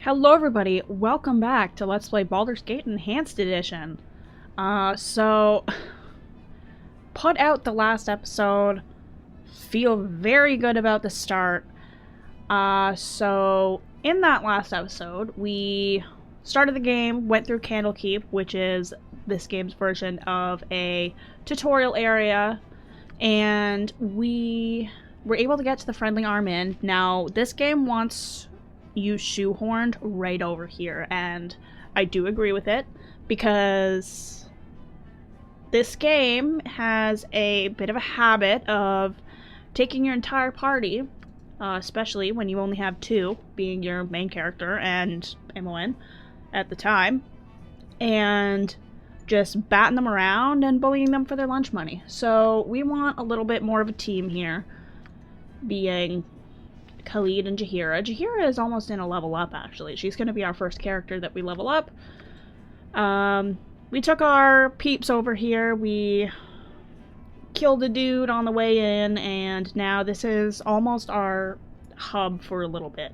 Hello everybody, welcome back to Let's Play Baldur's Gate Enhanced Edition. So, put out the last episode, feel very good about the start. So in that last episode, we started the game, went through Candlekeep, which is this game's version of a tutorial area, and we were able to get to the Friendly Arm Inn. Now, this game wants you shoehorned right over here, and I do agree with it, because this game has a bit of a habit of taking your entire party, especially when you only have two, being your main character and MON at the time, and just batting them around and bullying them for their lunch money. So we want a little bit more of a team here, being Khalid and Jaheira. Jaheira is almost in a level up, actually. She's going to be our first character that we level up. We took our peeps over here. We killed a dude on the way in, and now this is almost our hub for a little bit.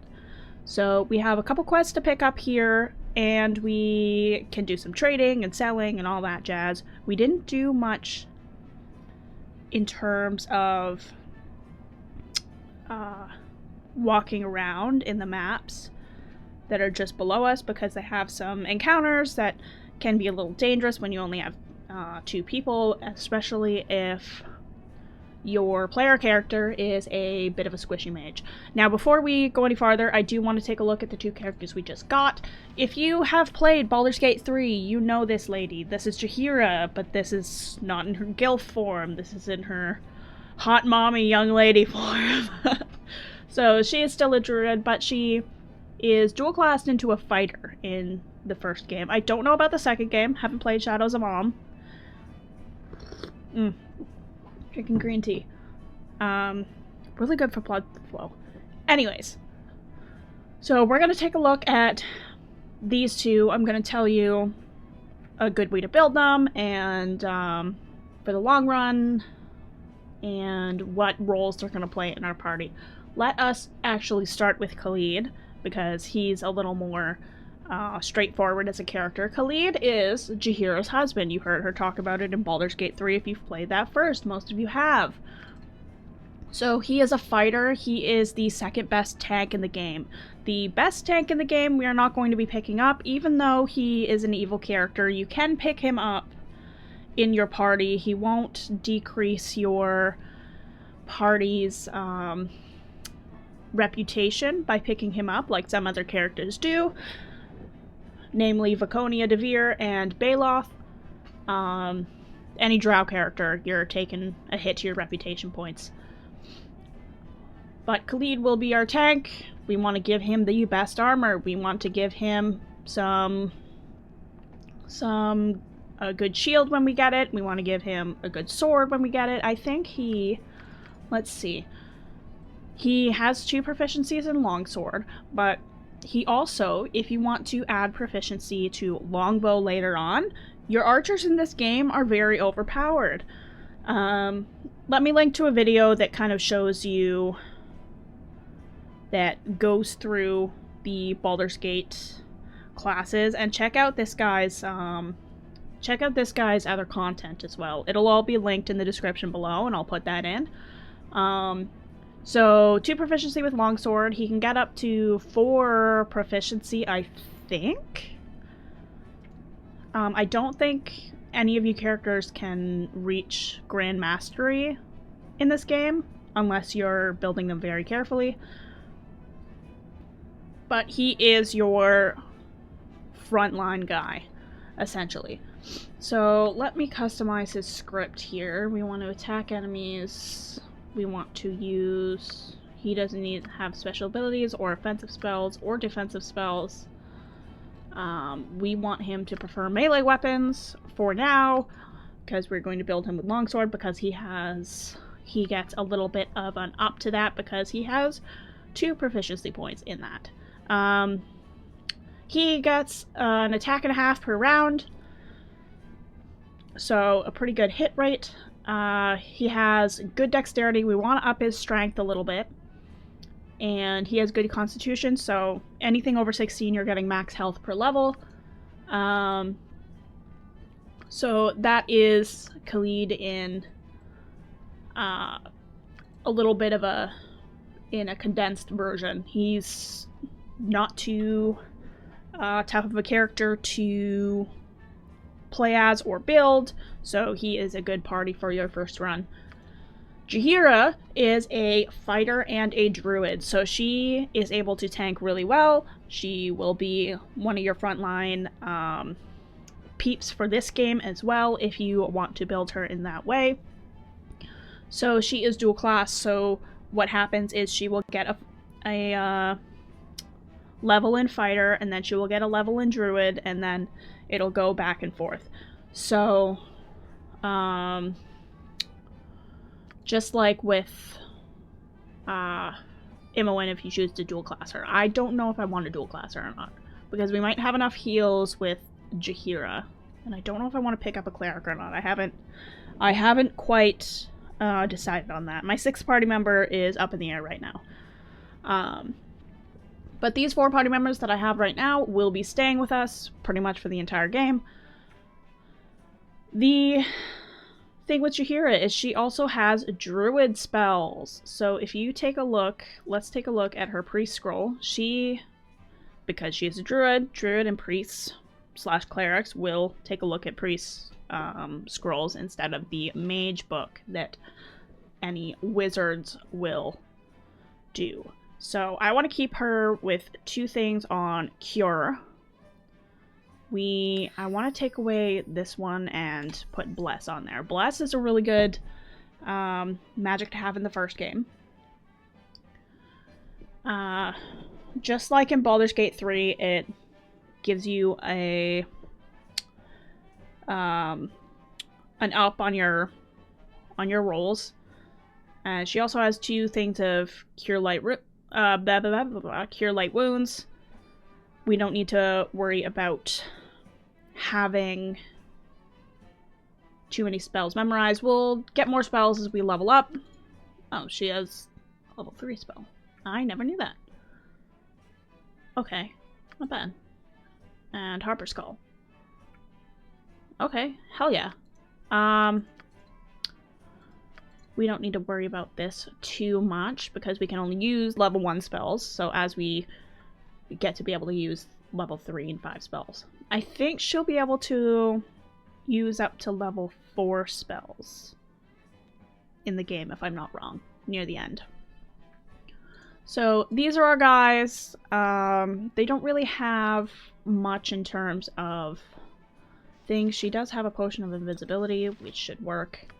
So we have a couple quests to pick up here, and we can do some trading and selling and all that jazz. We didn't do much in terms of walking around in the maps that are just below us, because they have some encounters that can be a little dangerous when you only have two people, especially if your player character is a bit of a squishy mage. Now, before we go any farther, I do want to take a look at the two characters we just got. If you have played Baldur's Gate 3, you know this lady. This is Jaheira, but this is not in her gilf form. This is in her hot mommy young lady form. So she is still a druid, but she is dual-classed into a fighter in the first game. I don't know about the second game. Haven't played Shadows of Mom. Drinking green tea. Really good for blood flow. Anyways. So we're going to take a look at these two. I'm going to tell you a good way to build them, and for the long run, and what roles they're going to play in our party. Let us actually start with Khalid, because he's a little more straightforward as a character. Khalid is Jaheira's husband. You heard her talk about it in Baldur's Gate 3 if you've played that first. Most of you have. So he is a fighter. He is the second best tank in the game. The best tank in the game we are not going to be picking up, even though he is an evil character. You can pick him up in your party. He won't decrease your party's reputation by picking him up like some other characters do, namely Vaconia Devere and Baloth. Any drow character, you're taking a hit to your reputation points. But Khalid will be our tank. We want to give him the best armor. We want to give him a good shield when we get it. We want to give him a good sword when we get it. I think let's see. He has 2 proficiencies in longsword, but he also, if you want to add proficiency to longbow later on, your archers in this game are very overpowered. Let me link to a video that kind of shows you, that goes through the Baldur's Gate classes, and check out this guy's other content as well. It'll all be linked in the description below, and I'll put that in. So 2 proficiency with longsword. He can get up to 4 proficiency, I think. I don't think any of you characters can reach Grand Mastery in this game, unless you're building them very carefully. But he is your frontline guy, essentially. So let me customize his script here. We want to attack enemies. We want to use... He doesn't need to have special abilities or offensive spells or defensive spells. We want him to prefer melee weapons for now, because we're going to build him with longsword, because he gets a little bit of an up to that because he has 2 proficiency points in that. He gets an attack and a half per round, so a pretty good hit rate. He has good dexterity. We want to up his strength a little bit. and he has good constitution, so anything over 16 you're getting max health per level. So that is Khalid in a little bit of a condensed version. He's not too tough of a character to play as or build, so he is a good party for your first run. Jaheira is a fighter and a druid, so she is able to tank really well. She will be one of your frontline peeps for this game as well, if you want to build her in that way. So she is dual class, so what happens is she will get a level in fighter, and then she will get a level in druid, and then it'll go back and forth. So, just like with Imoen, if you choose to dual class her. I don't know if I want to dual class her or not, because we might have enough heals with Jaheira, and I don't know if I want to pick up a cleric or not. I haven't quite decided on that. My 6th party member is up in the air right now. But these 4 party members that I have right now will be staying with us pretty much for the entire game. The thing with Jaheira is she also has druid spells. So if you take a look, let's take a look at her priest scroll. Because she is a druid and priests / clerics will take a look at priest scrolls instead of the mage book that any wizards will do. So I want to keep her with 2 things on cure. I want to take away this one and put bless on there. Bless is a really good magic to have in the first game. Just like in Baldur's Gate 3, it gives you an up on your rolls. She also has 2 things of cure light cure light wounds. We don't need to worry about having too many spells memorized. We'll get more spells as we level up. Oh, she has a level 3 spell. I never knew that. Okay, not bad. And Harper's Call. Okay, hell yeah. We don't need to worry about this too much because we can only use level 1 spells. So as we get to be able to use level 3 and 5 spells. I think she'll be able to use up to level 4 spells in the game, if I'm not wrong, near the end. So these are our guys. They don't really have much in terms of things. She does have a potion of invisibility, which should work.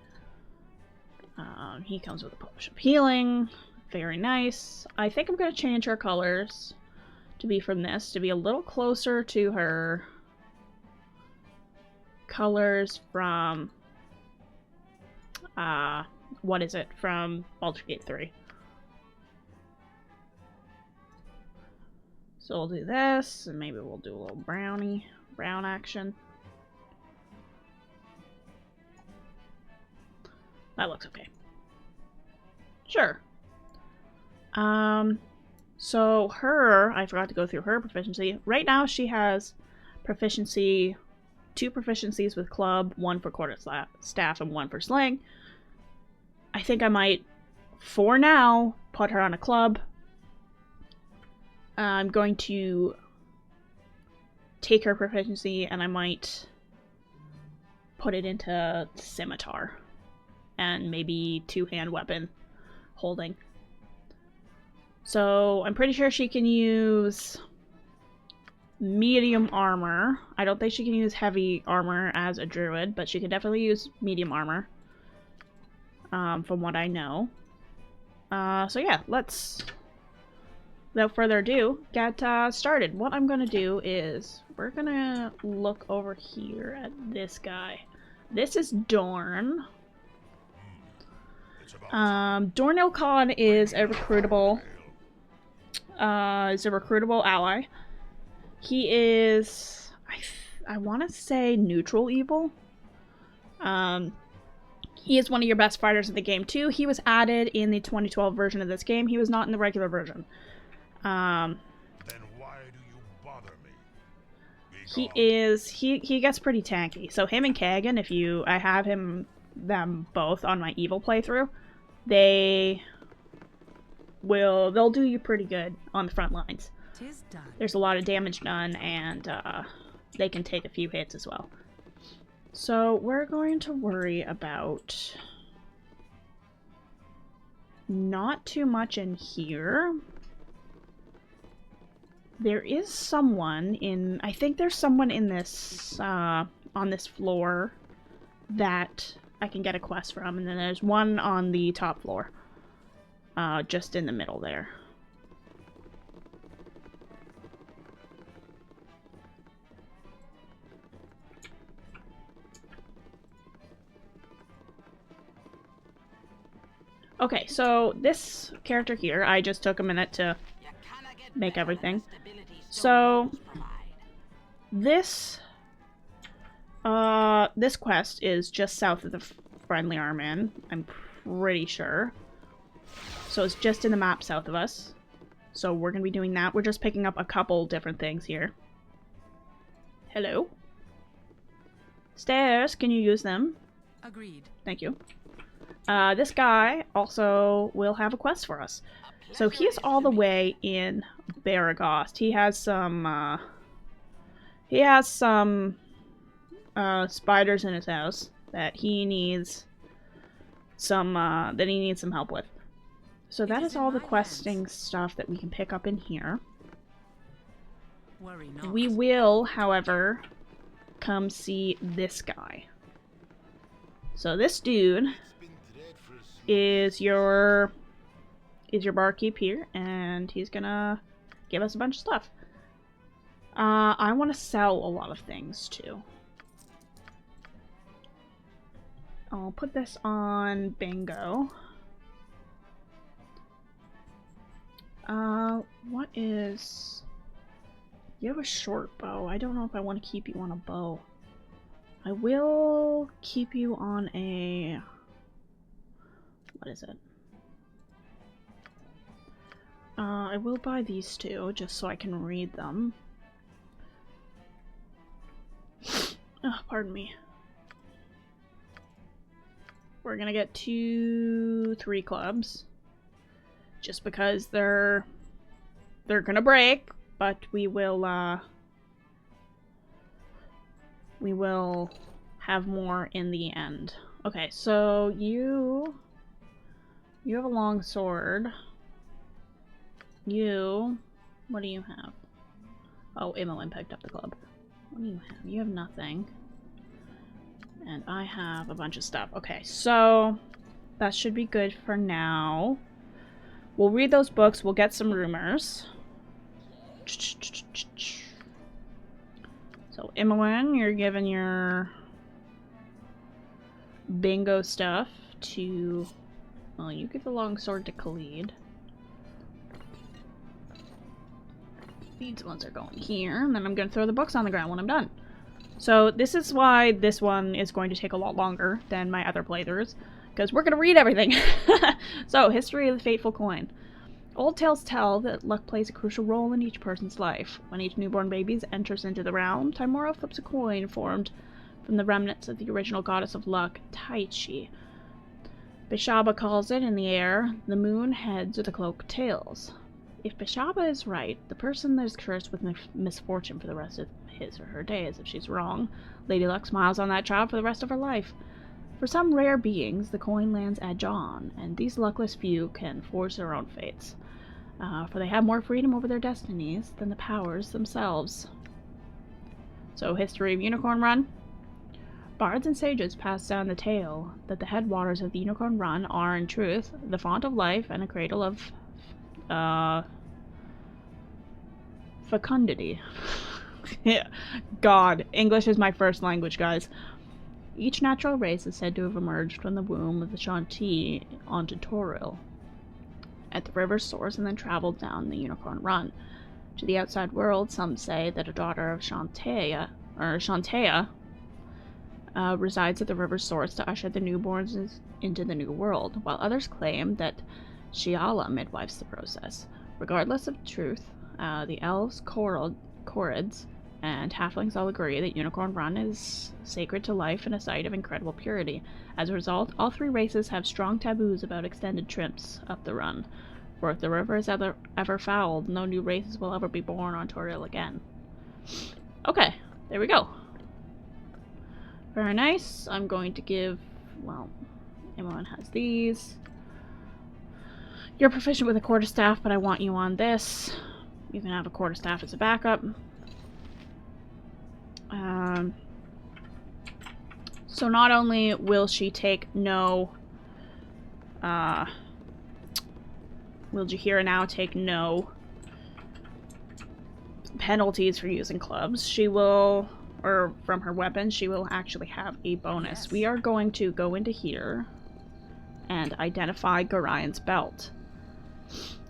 He comes with a potion of healing. Very nice. I think I'm going to change her colors to be from this, to be a little closer to her colors from, what is it, from Baldur's Gate 3. So we'll do this, and maybe we'll do a little brown action. That looks okay. Sure. So I forgot to go through her proficiency. Right now she has proficiency, 2 proficiencies with club, 1 for quarterstaff, and 1 for sling. I think I might, for now, put her on a club. I'm going to take her proficiency and I might put it into scimitar. And maybe 2-hand weapon holding. So I'm pretty sure she can use medium armor. I don't think she can use heavy armor as a druid, but she can definitely use medium armor. From what I know. So yeah, let's, without further ado, get started. What I'm gonna do is, we're gonna look over here at this guy. This is Dorn. Dornilcon is a recruitable ally. He is, I want to say, neutral evil. He is one of your best fighters in the game too. He was added in the 2012 version of this game. He was not in the regular version. Then why do you bother me? He gets pretty tanky. So him and Kagan, I have them both on my evil playthrough, they'll do you pretty good on the front lines. There's a lot of damage done, and they can take a few hits as well. So we're going to worry about not too much in here. There is someone in, I think there's someone in this, on this floor that I can get a quest from, and then there's one on the top floor, just in the middle there. Okay, so this character here, I just took a minute to make everything. So this quest is just south of the Friendly Arm, I'm pretty sure. So it's just in the map south of us. So we're gonna be doing that. We're just picking up a couple different things here. Hello? Stairs, can you use them? Agreed. Thank you. This guy also will have a quest for us. So he's all the way in Baragost. He has some spiders in his house that he needs some help with. So that is all the questing stuff that we can pick up in here. We will, however, come see this guy. So this dude is your barkeep here, and he's gonna give us a bunch of stuff. I want to sell a lot of things too. I'll put this on bingo. What is... You have a short bow. I don't know if I want to keep you on a bow. I will keep you on a... What is it? I will buy these two, just so I can read them. Oh, pardon me. We're gonna get 3 clubs. Just because they're gonna break, but we will have more in the end. Okay, so you have a long sword. What do you have? Oh, Imoen picked up the club. What do you have? You have nothing. And I have a bunch of stuff. Okay, so that should be good for now. We'll read those books. We'll get some rumors. So, Imoen, you're giving your bingo stuff to... Well, you give the longsword to Khalid. These ones are going here, and then I'm going to throw the books on the ground when I'm done. So this is why this one is going to take a lot longer than my other playthroughs, because we're going to read everything. So, history of the fateful coin. Old tales tell that luck plays a crucial role in each person's life. When each newborn baby enters into the realm, Timora flips a coin formed from the remnants of the original goddess of luck, Taichi. Bishaba calls it in the air, the moon heads or the cloak tails. If Bishaba is right, the person is cursed with misfortune for the rest of his or her days. If she's wrong, Lady Luck smiles on that child for the rest of her life. For some rare beings, the coin lands at John, and these luckless few can forge their own fates. For they have more freedom over their destinies than the powers themselves. So, history of Unicorn Run. Bards and sages pass down the tale that the headwaters of the Unicorn Run are, in truth, the font of life and a cradle of fecundity. Yeah. God, English is my first language, guys. Each natural race is said to have emerged from the womb of the Shanti onto Toril at the river's source and then traveled down the Unicorn Run. To the outside world, some say that a daughter of Shantea, resides at the river's source to usher the newborns into the new world, while others claim that Shiala midwives the process. Regardless of truth, the elves, Chorids, and halflings all agree that Unicorn Run is sacred to life and a site of incredible purity. As a result, all three races have strong taboos about extended trips up the run. For if the river is ever fouled, no new races will ever be born on Toril again. Okay, there we go. Very nice. I'm going to give, well, everyone has these. You're proficient with a quarterstaff, but I want you on this. You can have a quarterstaff as a backup. So not only will she take no, will Jaheira now take no penalties for using clubs, she will, or from her weapons, she will actually have a bonus. Yes. We are going to go into here and identify Gorian's belt.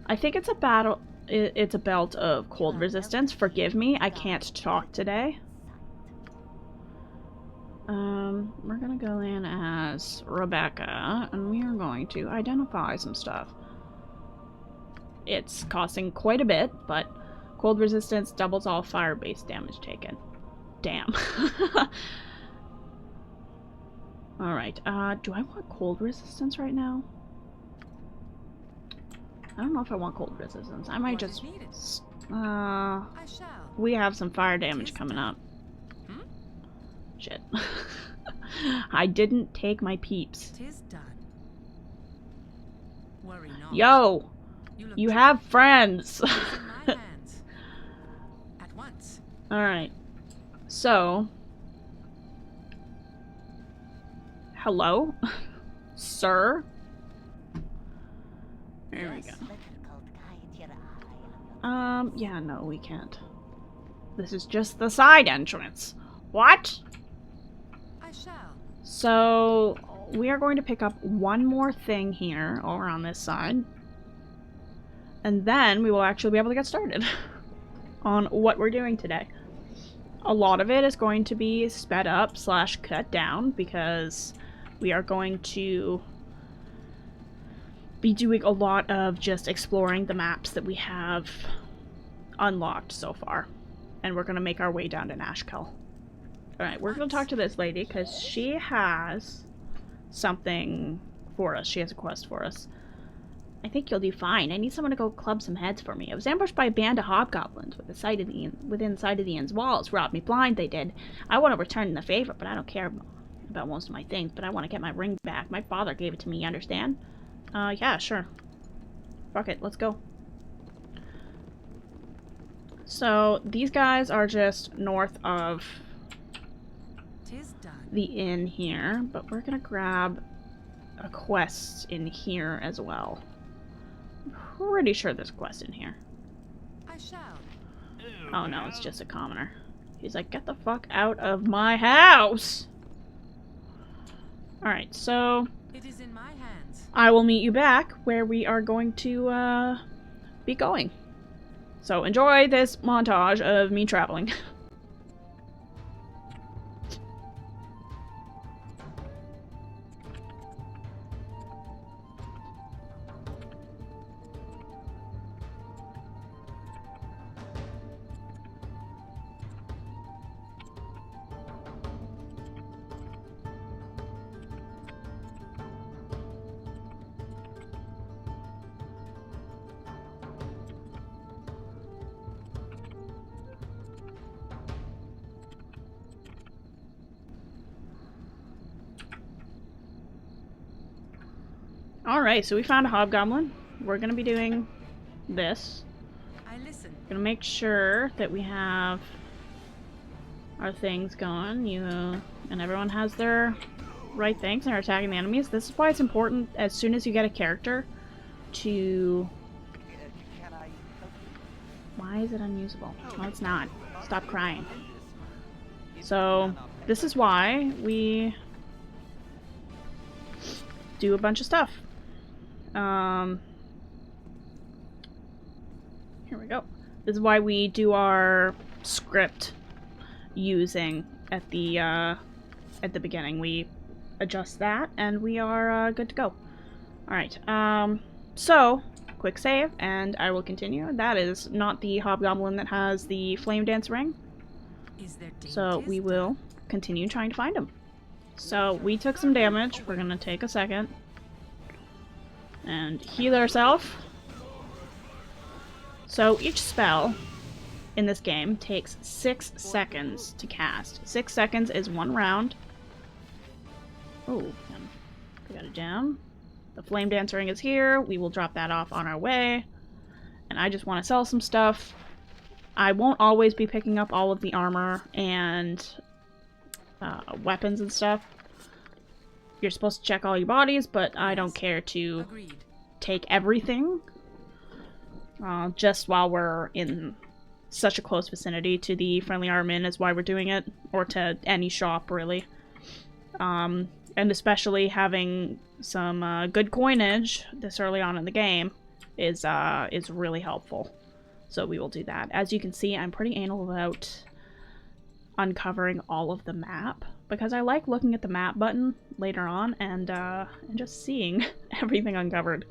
I think it's a belt of cold resistance. Forgive me, I can't talk today. We're gonna go in as Rebecca, and we are going to identify some stuff. It's costing quite a bit, but cold resistance doubles all fire-based damage taken. Damn. Alright, do I want cold resistance right now? I don't know if I want cold resistance. I might just... we have some fire damage coming up. Shit. I didn't take my peeps. Yo! You have friends! Alright. So... hello? Sir? There we go. Yeah, no, we can't. This is just the side entrance. What? I shall. So, we are going to pick up one more thing here over on this side. And then we will actually be able to get started on what we're doing today. A lot of it is going to be sped up / cut down because we are going to be doing a lot of just exploring the maps that we have unlocked so far. And we're going to make our way down to Nashkel. Alright, we're going to talk to this lady because she has something for us. She has a quest for us. I think you'll do fine. I need someone to go club some heads for me. I was ambushed by a band of hobgoblins within sight of the inn's walls. Robbed me blind, they did. I want to return the favor, but I don't care about most of my things. But I want to get my ring back. My father gave it to me, you understand? Yeah, sure. Fuck it, let's go. So, these guys are just north of the inn here, but we're gonna grab a quest in here as well. I'm pretty sure there's a quest in here. I shall. Oh no, it's just a commoner. He's like, get the fuck out of my house! Alright, so... it is in my hands. I will meet you back where we are going to, be going. So enjoy this montage of me traveling. Alright, so we found a hobgoblin. We're gonna be doing this. Gonna make sure that we have our things going. You and everyone has their right things and are attacking the enemies. This is why it's important as soon as you get a character to... Why is it unusable? No, it's not. Stop crying. So, this is why we do a bunch of stuff. Here we go. This is why we do our script using at the at the beginning. We adjust that, and we are good to go. Alright, so, quick save, and I will continue. That is not the hobgoblin that has the flame dance ring. So we will continue trying to find him. So we took some damage. We're gonna take a second and heal ourselves. So each spell in this game takes 6 seconds to cast. 6 seconds is 1 round. Oh, we got a gem. The flame dance ring is here. We will drop that off on our way. And I just want to sell some stuff. I won't always be picking up all of the armor and weapons and stuff. You're supposed to check all your bodies, but I don't care to take everything. Just while we're in such a close vicinity to the friendly armament is why we're doing it. Or to any shop, really. And especially having some good coinage this early on in the game is really helpful. So we will do that. As you can see, I'm pretty anal about uncovering all of the map, because I like looking at the map button later on and just seeing everything uncovered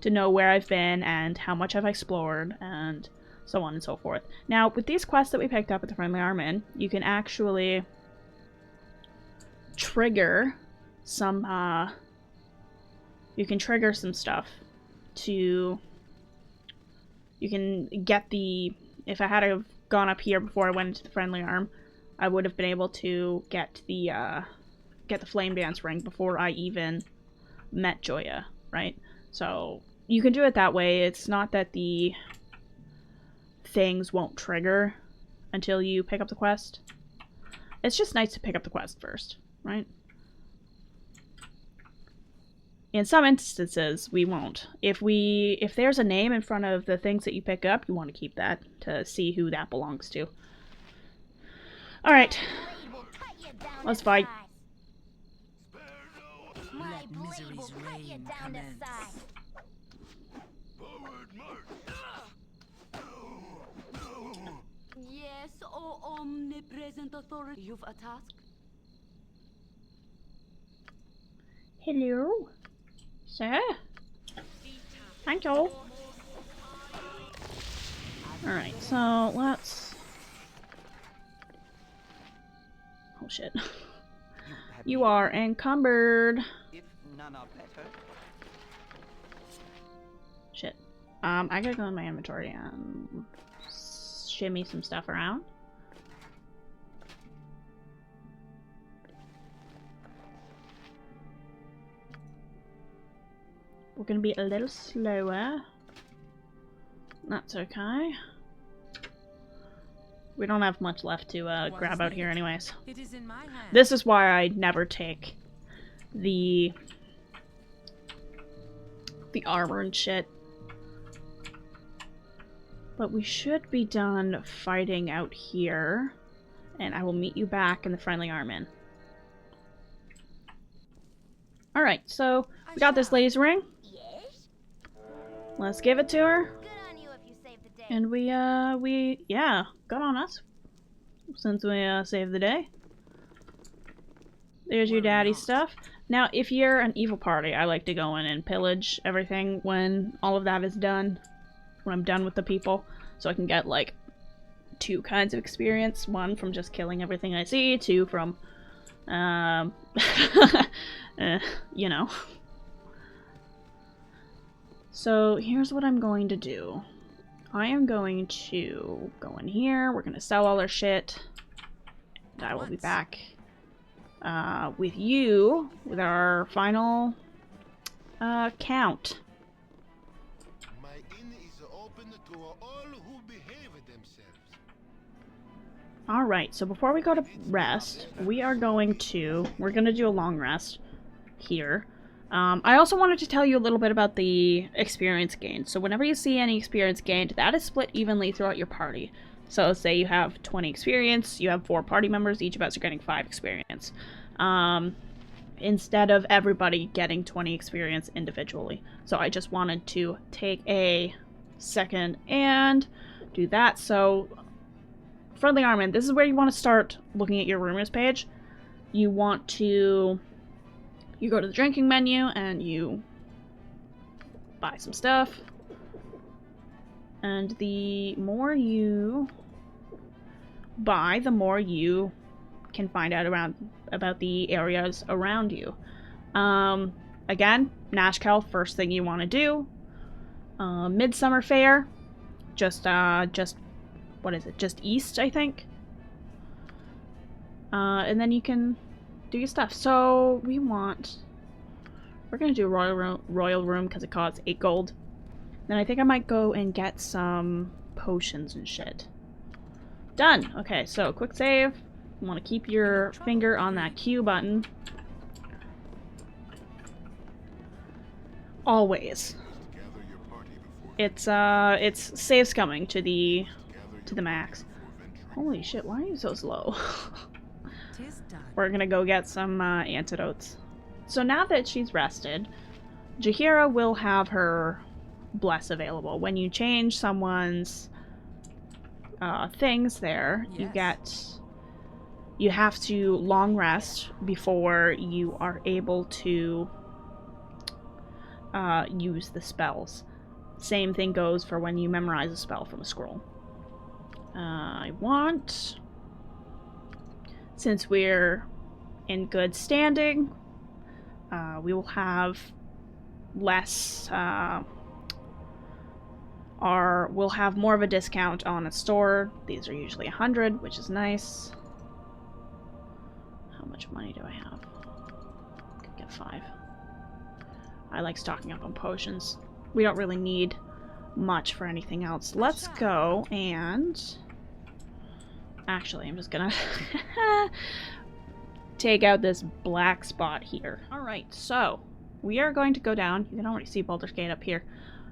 to know where I've been and how much I've explored and so on and so forth. Now, with these quests that we picked up at the Friendly Armament, you can actually trigger some stuff to... You can get the... If I had have gone up here before I went into the Friendly Arm, I would have been able to get the Flame Dance ring before I even met Joya, right? So you can do it that way. It's not that the things won't trigger until you pick up the quest. It's just nice to pick up the quest first, right? In some instances, we won't. If there's a name in front of the things that you pick up, you want to keep that to see who that belongs to. Alright. Let's fight. Let misery's reign commence. Yes, oh omnipresent authority. You've a task? Hello? Sir? Thank you. Alright, so let's... Oh shit. You are encumbered. If none are better. Shit. I gotta go in my inventory and shimmy some stuff around. We're gonna be a little slower. That's okay. We don't have much left to grab out here anyways. It is in my hand. This is why I never take the armor and shit. But we should be done fighting out here. And I will meet you back in the Friendly Armament. Alright, so we got this lady's ring. Let's give it to her. Good on you if you saved the day. And yeah, good on us. Since we saved the day. There's your daddy's stuff. Now, if you're an evil party, I like to go in and pillage everything when all of that is done. When I'm done with the people. So I can get, like, 2 kinds of experience. 1 from just killing everything I see. 2 from, you know. So here's what I'm going to do. I am going to go in here. We're going to sell all our shit. And I will be back with you with our final count. My inn is open to all who behave themselves. Alright, so before we go to rest, we're going to do a long rest here. I also wanted to tell you a little bit about the experience gained. So whenever you see any experience gained, that is split evenly throughout your party. So say you have 20 experience, you have 4 party members, each of us are getting 5 experience. Instead of everybody getting 20 experience individually. So I just wanted to take a second and do that. So Friendly Armament, this is where you want to start looking at your rumors page. you want to... You go to the drinking menu and you buy some stuff. And the more you buy, the more you can find out about the areas around you. Again, Nashkel, first thing you want to do. Midsummer Fair, just what is it? Just east, I think. And then you can do your stuff. So we're gonna do royal room because it costs 8 gold. Then I think I might go and get some potions and shit. Done. Okay, so quick save. You want to keep your finger on that Q button. Always. It's save scumming to the max. Holy shit, why are you so slow? We're gonna go get some antidotes. So now that she's rested, Jaheira will have her bless available. When you change someone's things there, you have to long rest before you are able to use the spells. Same thing goes for when you memorize a spell from a scroll. Since we're in good standing, we will have less, we'll have more of a discount on a store. These are usually 100, which is nice. How much money do I have? Could get 5. I like stocking up on potions. We don't really need much for anything else. Let's go and... Actually, I'm just gonna take out this black spot here. Alright, so we are going to go down. You can already see Baldur's Gate up here.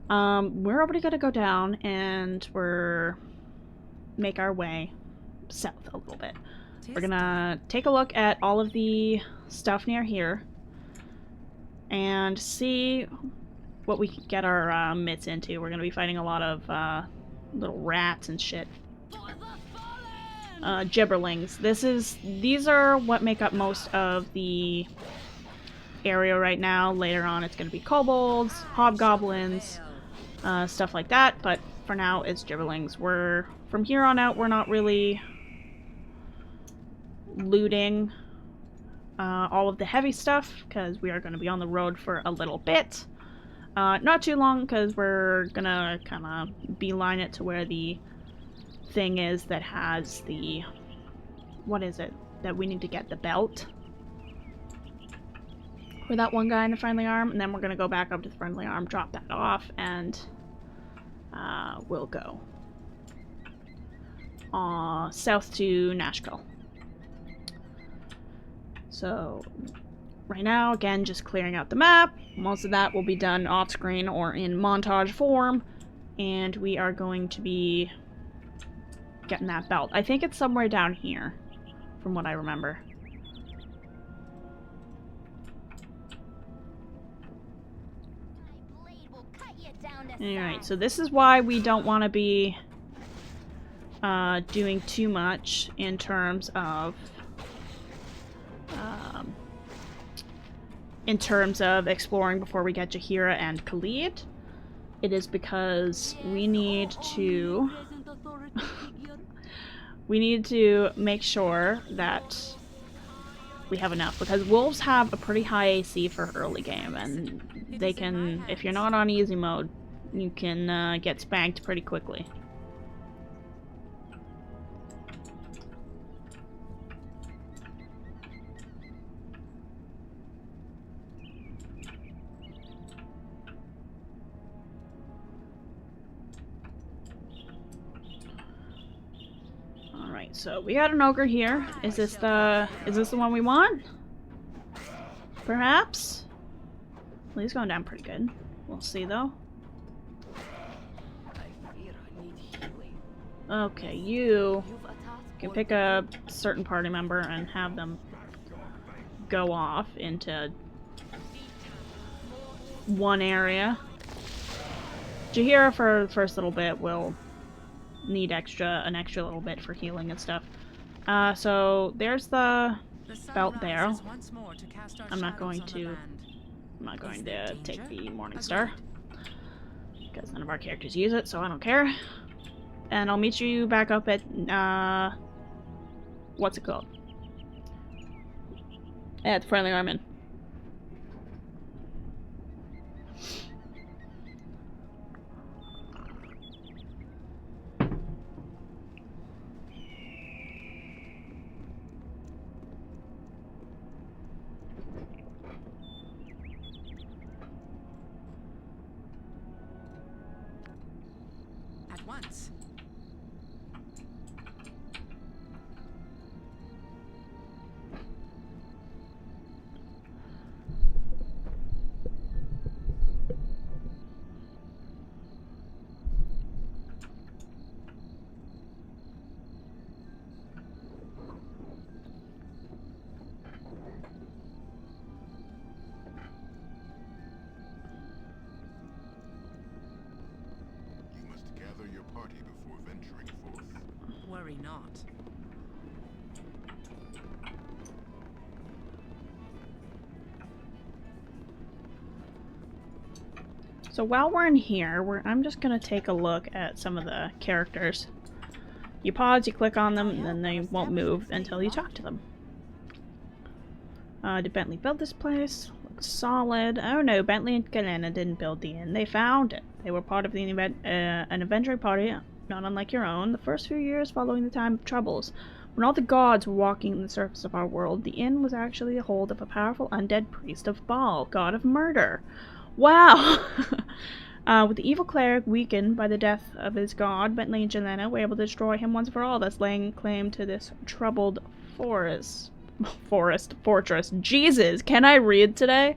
We're already gonna go down and make our way south a little bit. We're gonna take a look at all of the stuff near here and see what we can get our mitts into. We're gonna be fighting a lot of little rats and shit. Gibberlings. These are what make up most of the area right now. Later on it's gonna be kobolds, hobgoblins, stuff like that, but for now it's gibberlings. From here on out we're not really looting all of the heavy stuff because we are going to be on the road for a little bit. Not too long because we're gonna kind of beeline it to where the thing is that has the... What is it? That we need to get the belt. For that one guy in the friendly arm, and then we're gonna go back up to the friendly arm, drop that off, and we'll go south to Nashkel. So right now, again, just clearing out the map. Most of that will be done off screen or in montage form, and we are going to be getting that belt. I think it's somewhere down here, from what I remember. Alright, so this is why we don't want to be doing too much in terms of exploring before we get Jaheira and Khalid. It is because we need to make sure that we have enough, because wolves have a pretty high AC for early game, and they can, if you're not on easy mode, you can get spanked pretty quickly. Alright, so we got an ogre here. Is this the one we want? Perhaps? Well, he's going down pretty good. We'll see though. Okay, you can pick a certain party member and have them go off into one area. Jaheira for the first little bit will need an extra little bit for healing and stuff. So there's the belt there. I'm not going to take the Morning Star because none of our characters use it, so I don't care. And I'll meet you back up at what's it called? At the Friendly Armin. Once. Worry not. So while we're in here, I'm just gonna take a look at some of the characters. You pause, you click on them, and then they won't move until you talk to them. Did Bentley build this place? Looks solid. Oh no, Bentley and Galena didn't build the inn. They found it. They were part of the an adventuring party, not unlike your own, the first few years following the time of troubles. When all the gods were walking the surface of our world, the inn was actually the hold of a powerful undead priest of Baal, god of murder. Wow! With the evil cleric weakened by the death of his god, Bentley and Jelena were able to destroy him once for all, thus laying claim to this troubled fortress. Jesus, can I read today?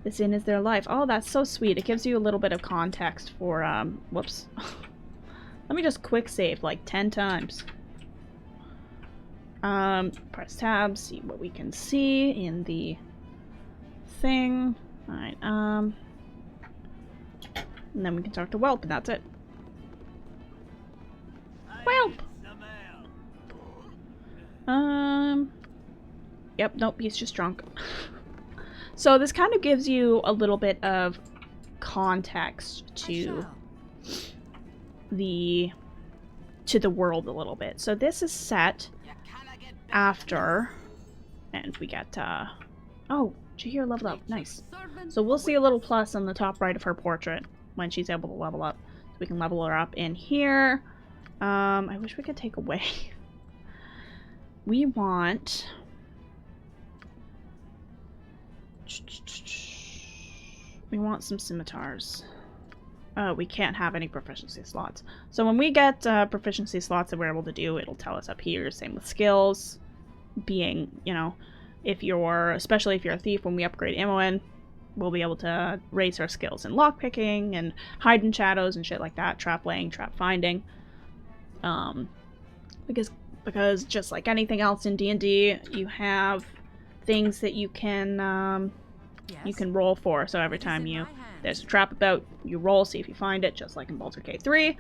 This inn is their life. Oh, that's so sweet. It gives you a little bit of context for, whoops. Let me just quick save like 10 times. Press tab, see what we can see in the thing. Alright, and then we can talk to Whelp, and that's it. Whelp! Yep, nope, he's just drunk. So this kind of gives you a little bit of context to the world a little bit. So this is set after, and we get, oh, Jahir leveled up, nice. So we'll see a little plus on the top right of her portrait when she's able to level up. So we can level her up in here. I wish we could take away. We want some scimitars. We can't have any proficiency slots. So when we get proficiency slots that we're able to do, it'll tell us up here. Same with skills. Being, you know, especially if you're a thief, when we upgrade ammo in, we'll be able to raise our skills in lockpicking and hide in shadows and shit like that. Trap laying, trap finding. Because just like anything else in D&D, you have things that you can roll for. So every time there's a trap about, you roll, see if you find it, just like in Baldur K3.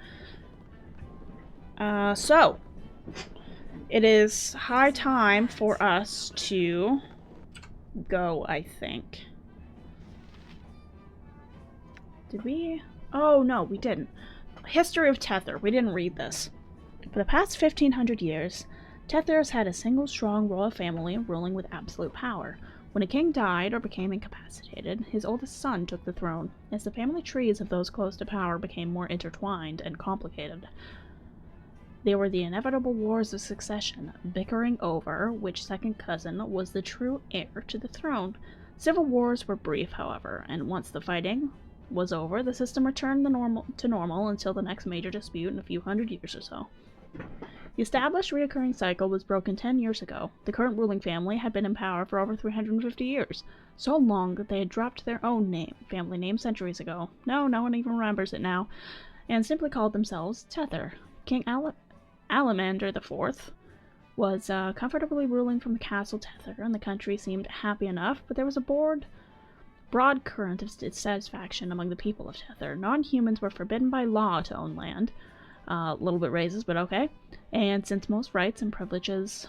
So it is high time for us to go, I think. Did we? Oh no, we didn't. History of Tether. We didn't read this. For the past 1500 years, Tether has had a single strong royal family ruling with absolute power. When a king died or became incapacitated, his oldest son took the throne. As the family trees of those close to power became more intertwined and complicated, there were the inevitable wars of succession, bickering over which second cousin was the true heir to the throne. Civil wars were brief, however, and once the fighting was over, the system returned to normal until the next major dispute in a few hundred years or so. The established recurring cycle was broken 10 years ago. The current ruling family had been in power for over 350 years, so long that they had dropped their own family name centuries ago. No one even remembers it now, and simply called themselves Tether. King Alamander IV was comfortably ruling from the castle Tether, and the country seemed happy enough, but there was a broad current of dissatisfaction among the people of Tether. Non-humans were forbidden by law to own land. A little bit racist, but okay. And since most rights and privileges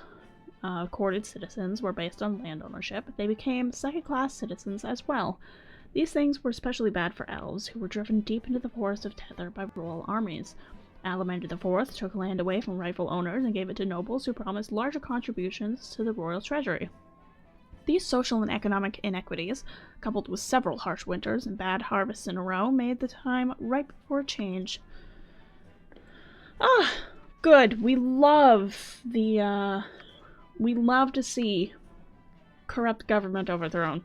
Accorded citizens were based on land ownership. They became second-class citizens as well. These things were especially bad for elves, who were driven deep into the forest of Tether by royal armies. Alamander IV took land away from rightful owners and gave it to nobles who promised larger contributions to the royal treasury. These social and economic inequities, coupled with several harsh winters and bad harvests in a row, made the time ripe for a change. Ah, good. We love to see corrupt government overthrown.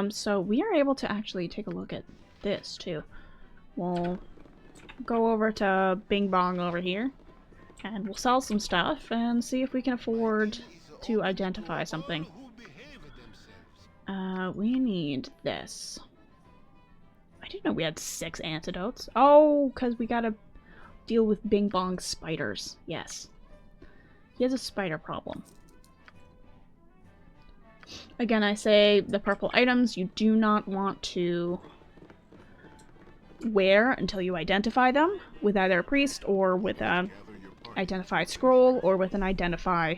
So we are able to actually take a look at this too. We'll go over to Bing Bong over here, and we'll sell some stuff and see if we can afford to identify something. We need this. I didn't know we had 6 antidotes. Oh, because we gotta deal with Bing Bong's spiders. Yes. He has a spider problem. Again, I say the purple items you do not want to wear until you identify them with either a priest or with an identify scroll or with an identify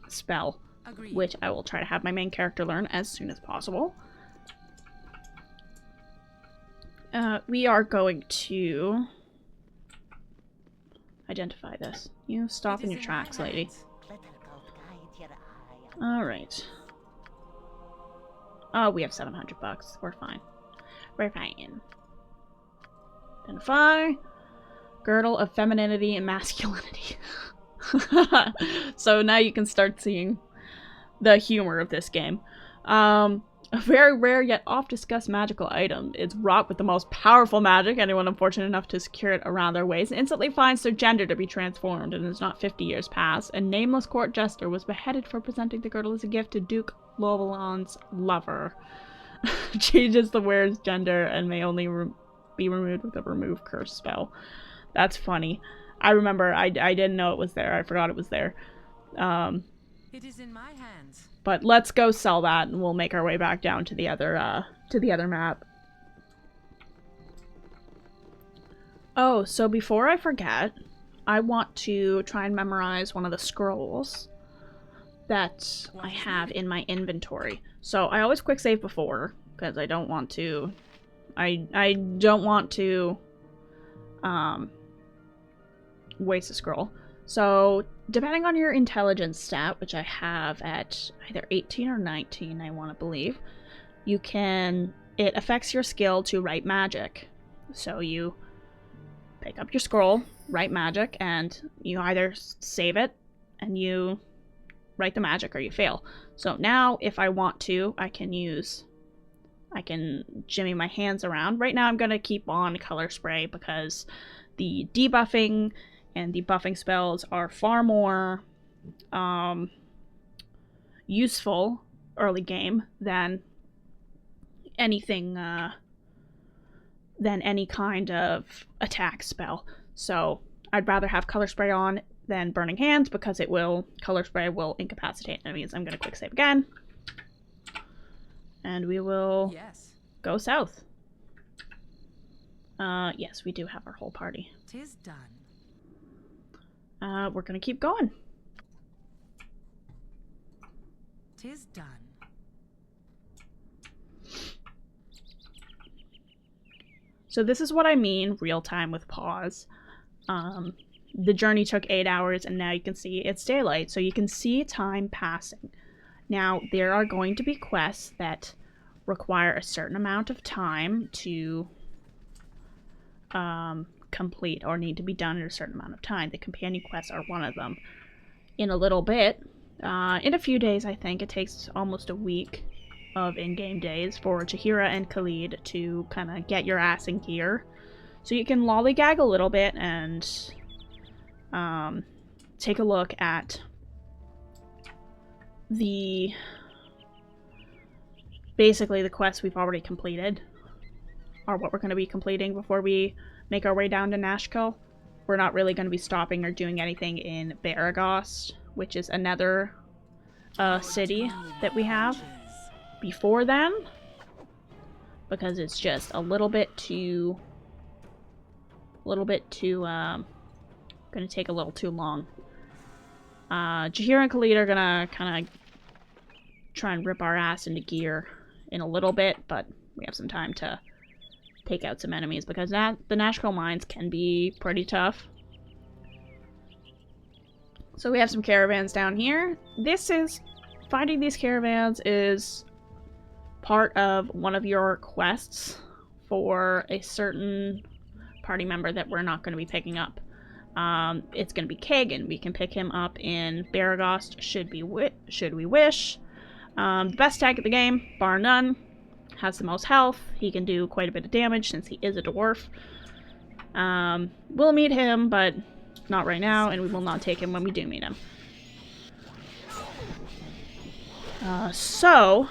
spell. Agreed. Which I will try to have my main character learn as soon as possible. We are going to identify this. You stop in your tracks, lady. Alright. Oh, we have 700 bucks. We're fine. We're fine. Identify. Girdle of femininity and masculinity. So now you can start seeing the humor of this game. A very rare yet oft-discussed magical item. It's wrought with the most powerful magic. Anyone unfortunate enough to secure it around their waist instantly finds their gender to be transformed, and it's not 50 years past. A nameless court jester was beheaded for presenting the girdle as a gift to Duke Lovelon's lover. Changes the wearer's gender and may only be removed with a remove curse spell. That's funny. I remember I didn't know it was there. I forgot it was there. It is in my hands. But let's go sell that, and we'll make our way back down to the other map. Oh, so before I forget, I want to try and memorize one of the scrolls that I have in my inventory. So I always quick save before, because I don't want to. I don't want to waste a scroll. So, depending on your intelligence stat, which I have at either 18 or 19, I want to believe, you can... It affects your skill to write magic. So you pick up your scroll, write magic, and you either save it and you write the magic or you fail. So now, if I want to, I can jimmy my hands around. Right now I'm going to keep on color spray because the debuffing and the buffing spells are far more useful early game than anything, than any kind of attack spell. So I'd rather have color spray on than burning hands because color spray will incapacitate enemies. I'm gonna quick save again. And we will go south. Yes, we do have our whole party. 'Tis done. We're gonna keep going. 'Tis done. So this is what I mean, real time with pause. The journey took 8 hours and now you can see it's daylight, so you can see time passing. Now, there are going to be quests that require a certain amount of time to complete or need to be done in a certain amount of time. The companion quests are one of them. In a little bit, in a few days I think, it takes almost a week of in-game days for Chihira and Khalid to kind of get your ass in gear. So you can lollygag a little bit and take a look at basically the quests we've already completed, or what we're going to be completing before we make our way down to Nashkel. We're not really going to be stopping or doing anything in Baragost, which is another city that we have before then, because it's just a little bit too gonna take a little too long. Jahir and Khalid are gonna kind of try and rip our ass into gear in a little bit, but we have some time to take out some enemies because the Nashkel mines can be pretty tough. So we have some caravans down here. Finding these caravans is part of one of your quests for a certain party member that we're not going to be picking up. It's going to be Kagan. We can pick him up in Baragost should we wish. The best tank of the game, bar none. Has the most health. He can do quite a bit of damage since he is a dwarf. We'll meet him, but not right now, and we will not take him when we do meet him. So,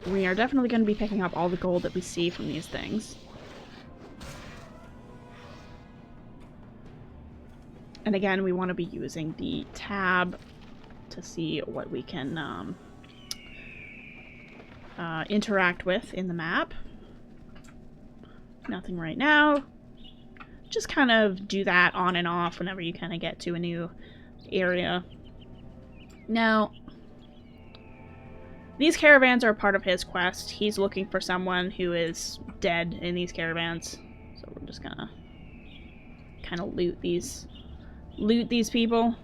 we are definitely going to be picking up all the gold that we see from these things. And again, we want to be using the tab to see what we can interact with in the map. Nothing right now. Just kind of do that on and off whenever you kind of get to a new area. Now, these caravans are a part of his quest. He's looking for someone who is dead in these caravans. So we're just gonna kind of loot these people.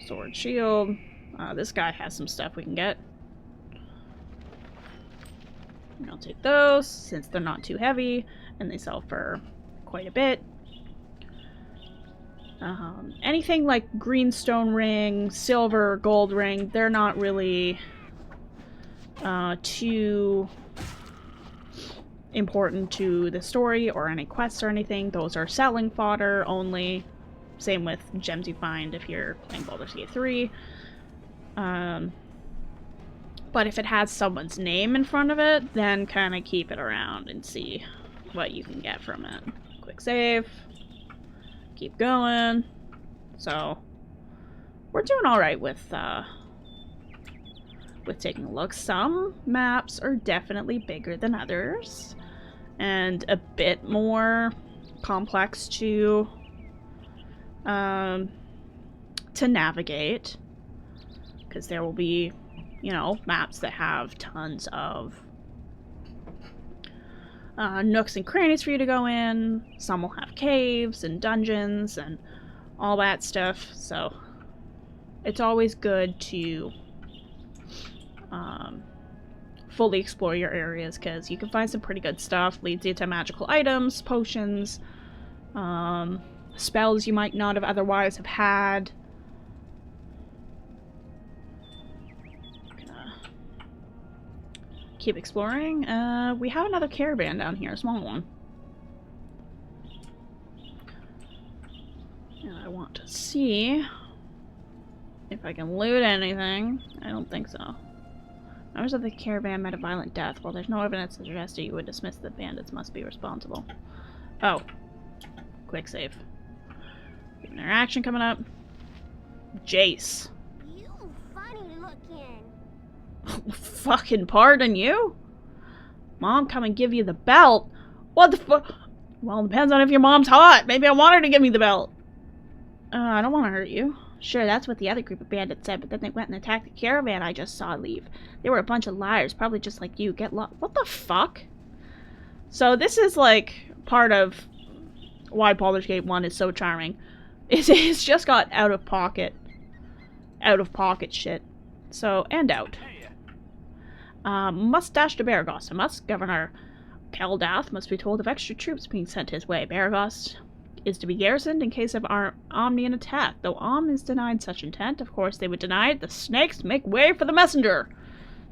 Sword, shield. This guy has some stuff we can get. I'll take those since they're not too heavy and they sell for quite a bit. Anything like green stone ring, silver, gold ring, they're not really too important to the story or any quests or anything. Those are selling fodder only. Same with gems you find if you're playing Baldur's Gate 3. But if it has someone's name in front of it, then kind of keep it around and see what you can get from it. Quick save. Keep going. So, we're doing alright with taking a look. Some maps are definitely bigger than others. And a bit more complex to navigate. Because there will be, you know, maps that have tons of nooks and crannies for you to go in. Some will have caves and dungeons and all that stuff. So it's always good to fully explore your areas because you can find some pretty good stuff. Leads you to magical items, potions, spells you might not have otherwise have had. Keep exploring. We have another caravan down here, a small one. And I want to see if I can loot anything. I don't think so. Members of the caravan met a violent death. While there's no evidence to suggest you would dismiss the bandits must be responsible. Oh. Quick save. Interaction coming up. Jace. You funny looking. Fucking pardon you? Mom, come and give you the belt. What the fuck? Well, it depends on if your mom's hot. Maybe I want her to give me the belt. I don't want to hurt you. Sure, that's what the other group of bandits said, but then they went and attacked the caravan I just saw leave. They were a bunch of liars, probably just like you. Get lost. What the fuck? So this is like part of why Baldur's Gate 1 is so charming. It's just got out of pocket shit. So, and out. Must dash to Baragost. I must. Governor Keldath must be told of extra troops being sent his way. Baragost is to be garrisoned in case of our Omnian attack. Though Om is denied such intent, of course they would deny it. The snakes make way for the messenger.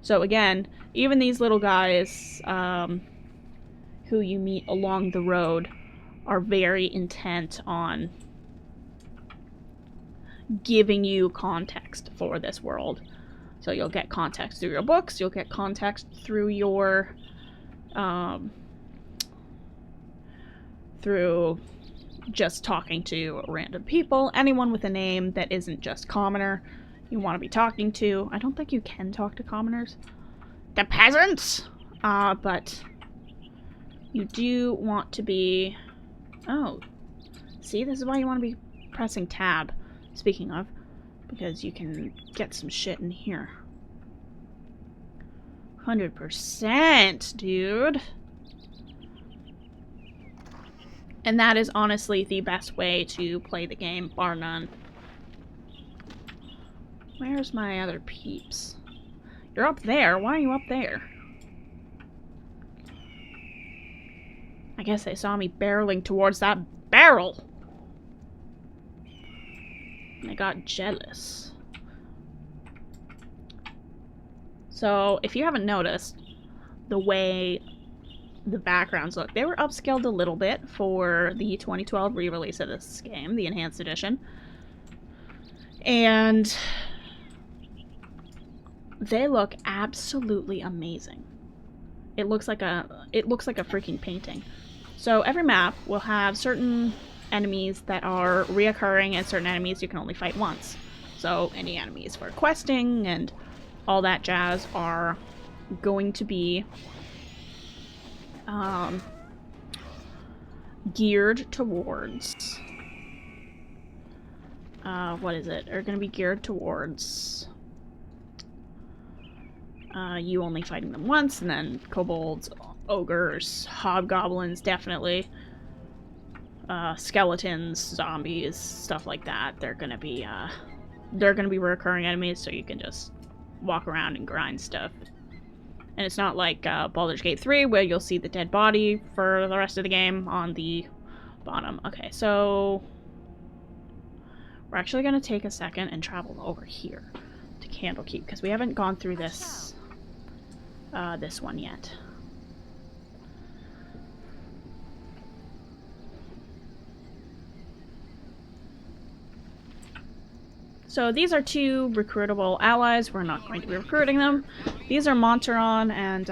So again, even these little guys who you meet along the road are very intent on giving you context for this world. So you'll get context through your books, you'll get context through your through just talking to random people. Anyone with a name that isn't just commoner you want to be talking to. I don't think you can talk to commoners. The peasants! But you do want to be... Oh. See, this is why you want to be pressing tab, speaking of, because you can get some shit in here. 100%, dude. And that is honestly the best way to play the game, bar none. Where's my other peeps? You're up there. Why are you up there? I guess they saw me barreling towards that barrel. And I got jealous. So, if you haven't noticed, the way the backgrounds look, they were upscaled a little bit for the 2012 re-release of this game, the Enhanced Edition. And they look absolutely amazing. It looks like a freaking painting. So every map will have certain enemies that are reoccurring and certain enemies you can only fight once. So any enemies for questing and all that jazz are going to be geared towards what is it? Are going to be geared towards you only fighting them once, and then kobolds, ogres, hobgoblins, definitely. Skeletons, zombies, stuff like that. They're gonna be recurring enemies, so you can just walk around and grind stuff. And it's not like Baldur's Gate 3, where you'll see the dead body for the rest of the game on the bottom. Okay, so we're actually gonna take a second and travel over here to Candlekeep, because we haven't gone through this this one yet. So these are two recruitable allies. We're not going to be recruiting them. These are Montaron and,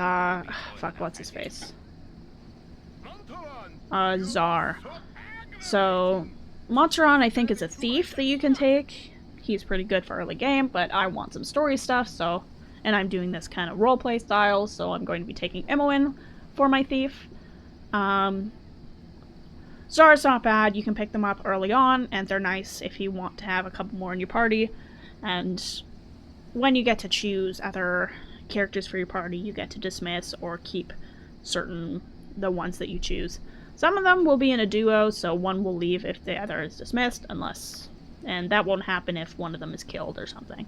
fuck, what's his face? Czar. So, Montaron, I think, is a thief that you can take. He's pretty good for early game, but I want some story stuff, so... And I'm doing this kind of roleplay style, so I'm going to be taking Imoen for my thief. Czar's not bad. You can pick them up early on, and they're nice if you want to have a couple more in your party. And when you get to choose other characters for your party, you get to dismiss or keep the ones that you choose. Some of them will be in a duo, so one will leave if the other is dismissed, and that won't happen if one of them is killed or something.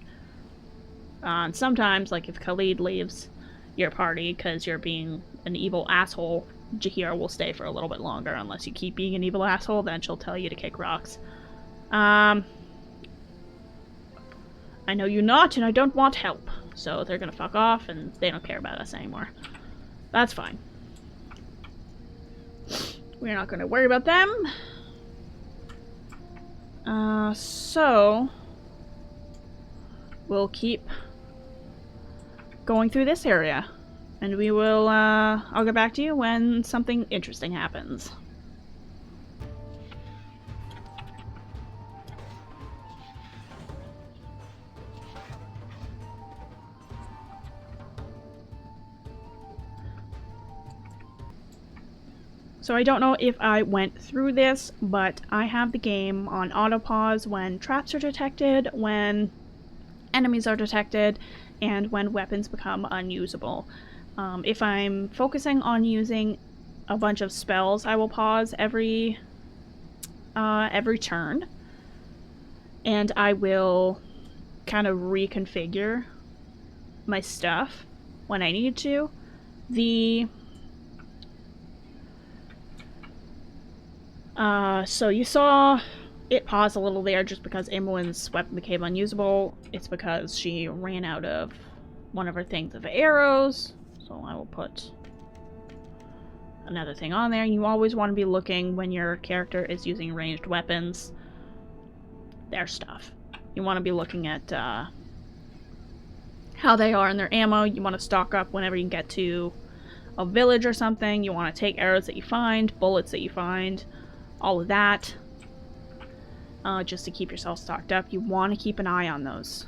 And sometimes, like if Khalid leaves your party because you're being an evil asshole, Jahir will stay for a little bit longer. Unless you keep being an evil asshole, then she'll tell you to kick rocks. I know you not, and I don't want help. So they're gonna fuck off, and they don't care about us anymore. That's fine. We're not gonna worry about them. So... we'll keep going through this area. And we will, I'll get back to you when something interesting happens. So I don't know if I went through this, but I have the game on auto pause when traps are detected, when enemies are detected, and when weapons become unusable. If I'm focusing on using a bunch of spells, I will pause every turn, and I will kind of reconfigure my stuff when I need to. So you saw it pause a little there just because Imoen's weapon became unusable. It's because she ran out of one of her things of arrows. So I will put another thing on there. You always want to be looking when your character is using ranged weapons. Their stuff. You want to be looking at how they are in their ammo. You want to stock up whenever you get to a village or something. You want to take arrows that you find, bullets that you find, all of that. Just to keep yourself stocked up. You want to keep an eye on those.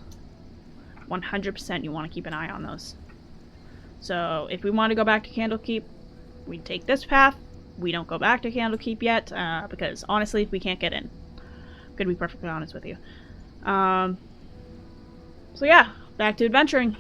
100% you want to keep an eye on those. So if we want to go back to Candlekeep, we take this path, we don't go back to Candlekeep yet, because honestly, we can't get in. I'm gonna be perfectly honest with you. So yeah, back to adventuring.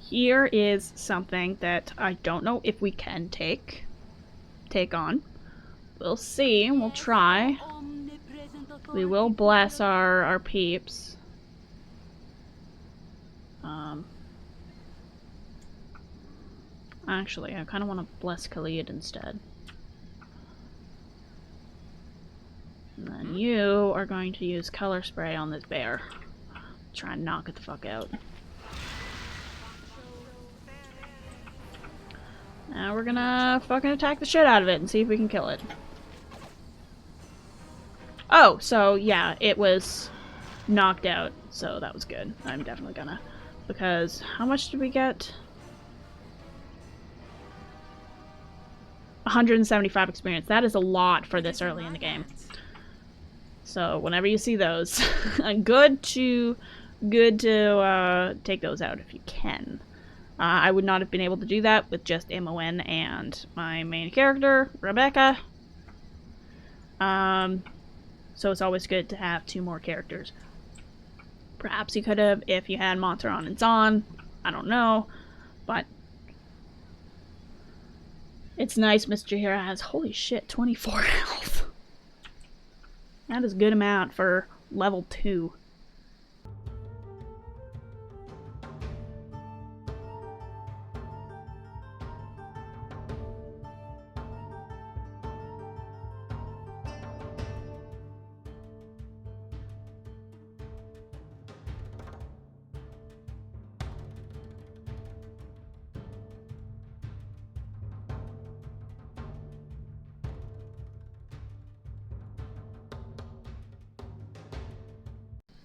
Here is something that I don't know if we can take on. We'll see. We'll try. We will bless our peeps. Actually, I kind of want to bless Khalid instead. And then you are going to use color spray on this bear. Try and knock it the fuck out. Now we're gonna fucking attack the shit out of it and see if we can kill it. Oh, so yeah, it was knocked out, so that was good. I'm definitely gonna. Because, how much did we get? 175 experience. That is a lot for this early in the game. So, whenever you see those, good to take those out if you can. I would not have been able to do that with just MON and my main character, Rebecca. So it's always good to have 2 more characters. Perhaps you could have if you had Monteron and Zon. I don't know. But it's nice Mr. Hero has, holy shit, 24 health. That is a good amount for level 2.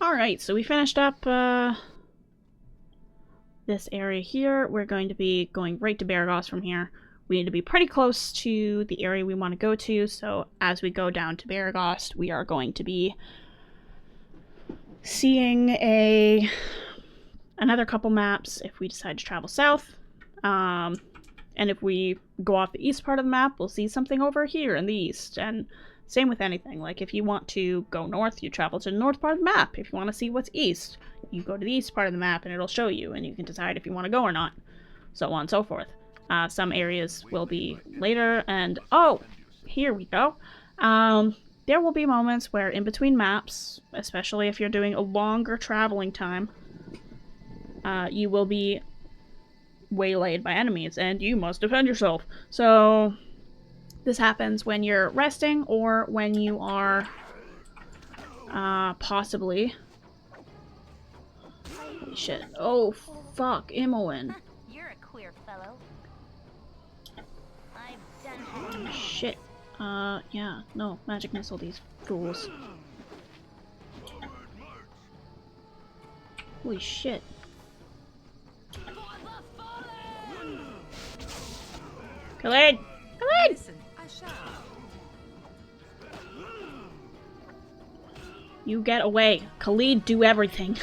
Alright, so we finished up this area here. We're going to be going right to Baragos from here. We need to be pretty close to the area we want to go to, so as we go down to Baragos, we are going to be seeing another couple maps if we decide to travel south. And if we go off the east part of the map, we'll see something over here in the east, and same with anything. Like, if you want to go north, you travel to the north part of the map. If you want to see what's east, you go to the east part of the map and it'll show you, and you can decide if you want to go or not. So on and so forth. Some areas will be later, and oh, here we go. There will be moments where in between maps, especially if you're doing a longer traveling time, you will be waylaid by enemies, and you must defend yourself. So this happens when you're resting or when you are possibly... Holy shit. Oh, fuck. Imoen. You're a queer fellow. I've done Shit. Yeah. No. Magic missile these fools. Holy shit. Khalid! Khalid! Listen, I shall. You get away. Khalid, do everything.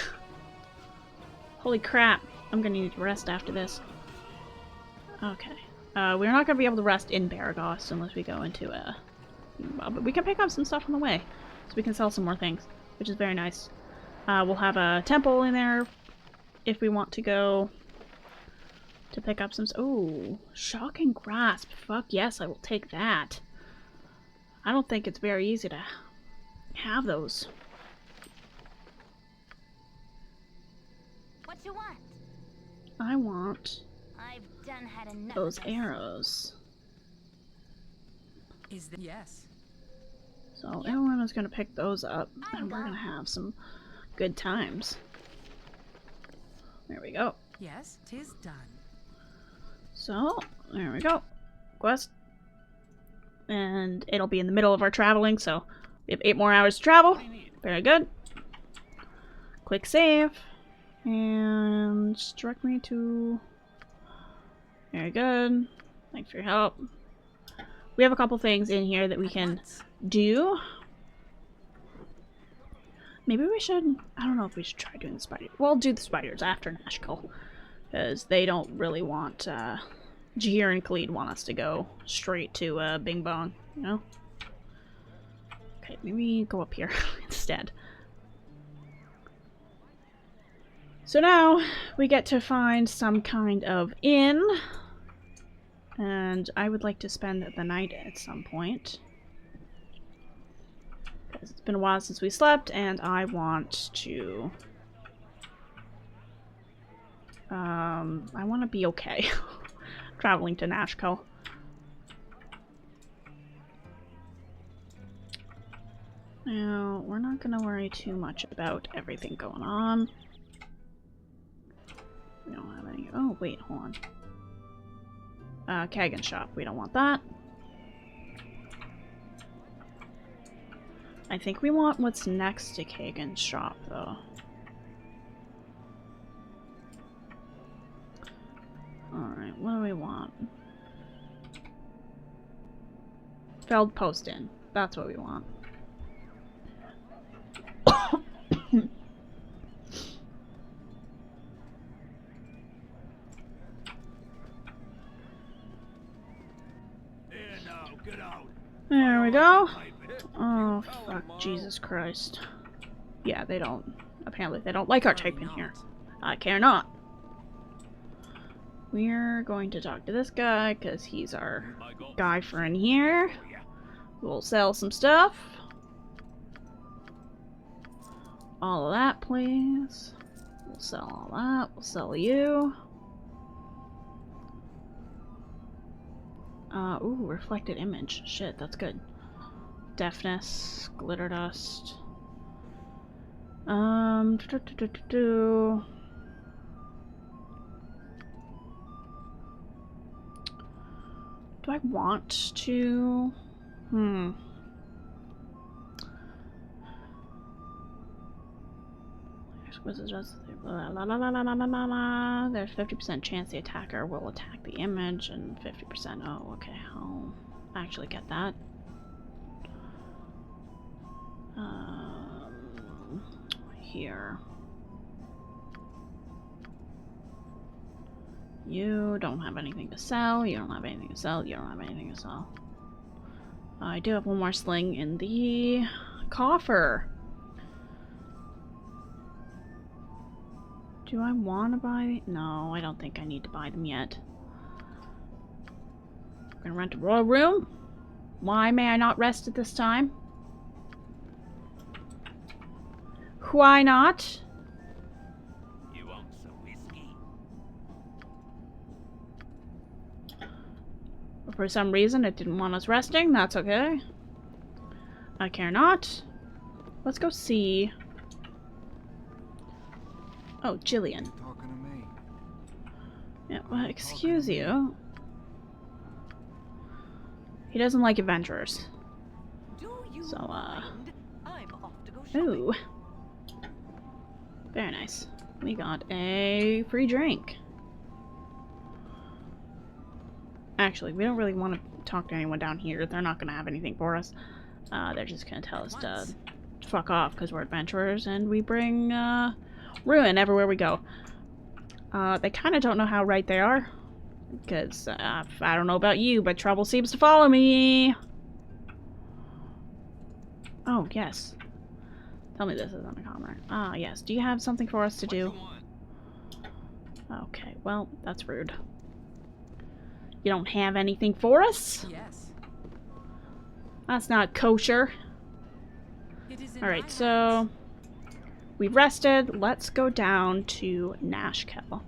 Holy crap. I'm gonna need to rest after this. Okay. We're not gonna be able to rest in Baragos unless we go into a... But we can pick up some stuff on the way. So we can sell some more things, which is very nice. We'll have a temple in there if we want to go to pick up some... Ooh, shocking grasp. Fuck yes, I will take that. I don't think it's very easy to have those. What you want? I want I've done had enough. those of this. arrows. Is there? Yes. So everyone is going to pick those up, and we're going to have some good times. There we go. Yes, 'tis done. So, there we go. Quest. And it'll be in the middle of our traveling, so we have 8 more hours to travel. Very good. Quick save. And direct me to... Very good. Thanks for your help. We have a couple things in here that we can do. Maybe we should... I don't know if we should try doing the spiders. We'll do the spiders after Nashkel. Because they don't really want... Jahir and Khalid want us to go straight to Bing Bong, you know? Okay, maybe go up here instead. So now we get to find some kind of inn. And I would like to spend the night at some point. Because it's been a while since we slept, and I want to... I want to be okay. Traveling to Nashkel. Now, we're not gonna worry too much about everything going on. We don't have any... Oh, wait, hold on. Kagan shop. We don't want that. I think we want what's next to Kagan's shop, though. Alright, what do we want? Feldposten. That's what we want. There we go. Oh, fuck. Jesus Christ. Yeah, they don't. Apparently they don't like our type in here. I care not. We're going to talk to this guy, because he's our guy for in here. We'll sell some stuff. All of that, please. We'll sell all that. We'll sell you. Ooh, reflected image. Shit, that's good. Deafness, glitter dust. Do I want to? There's 50% chance the attacker will attack the image, and 50%. Oh, okay. I'll actually get that. Here. You don't have anything to sell. You don't have anything to sell. You don't have anything to sell. I do have one more sling in the coffer. Do I want to buy? No, I don't think I need to buy them yet. I'm gonna rent a royal room. Why may I not rest at this time? Why not? You want some whiskey? For some reason, it didn't want us resting. That's okay. I care not. Let's go see. Oh, Jillian. Talking to me. Yeah, well, excuse you. He doesn't like adventurers. So, I'm off to go shopping. ooh. Very nice. We got a free drink. Actually, we don't really want to talk to anyone down here. They're not going to have anything for us. They're just going to tell us to fuck off because we're adventurers and we bring ruin everywhere we go. They kind of don't know how right they are. Because I don't know about you, but trouble seems to follow me. Oh, yes. Tell me this isn't a comment. Ah, yes. Do you have something for us to do? Okay, well, that's rude. You don't have anything for us? Yes. That's not kosher. It is in Alright, my so hands. we've rested. Let's go down to Nashkel.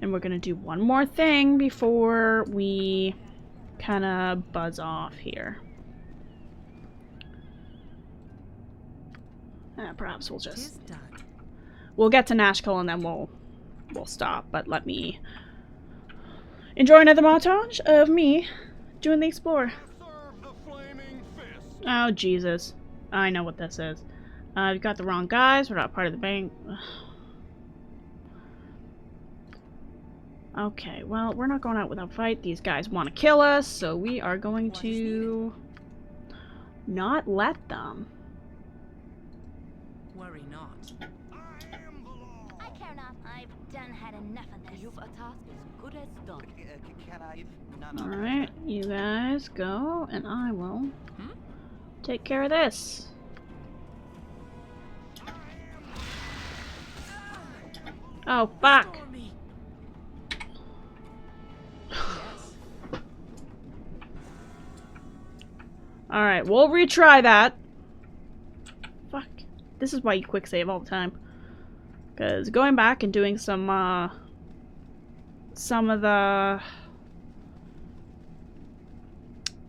And we're gonna do one more thing before we kind of buzz off here. Perhaps we'll Tis just... done. We'll get to Nashkel and then we'll stop. But let me enjoy another montage of me doing the Explorer. Serve the flaming fist. Oh, Jesus. I know what this is. You've got the wrong guys. We're not part of the bank. Okay, well, we're not going out without a fight. These guys want to kill us, so we are going What is to not let them. Worry not. I care not. I've done had enough of this. You've a task as good as done. Can I? Alright, you guys go, and I will take care of this. Oh, fuck! Stormy. Alright, we'll retry that. Fuck. This is why you quick save all the time. Because going back and doing some of the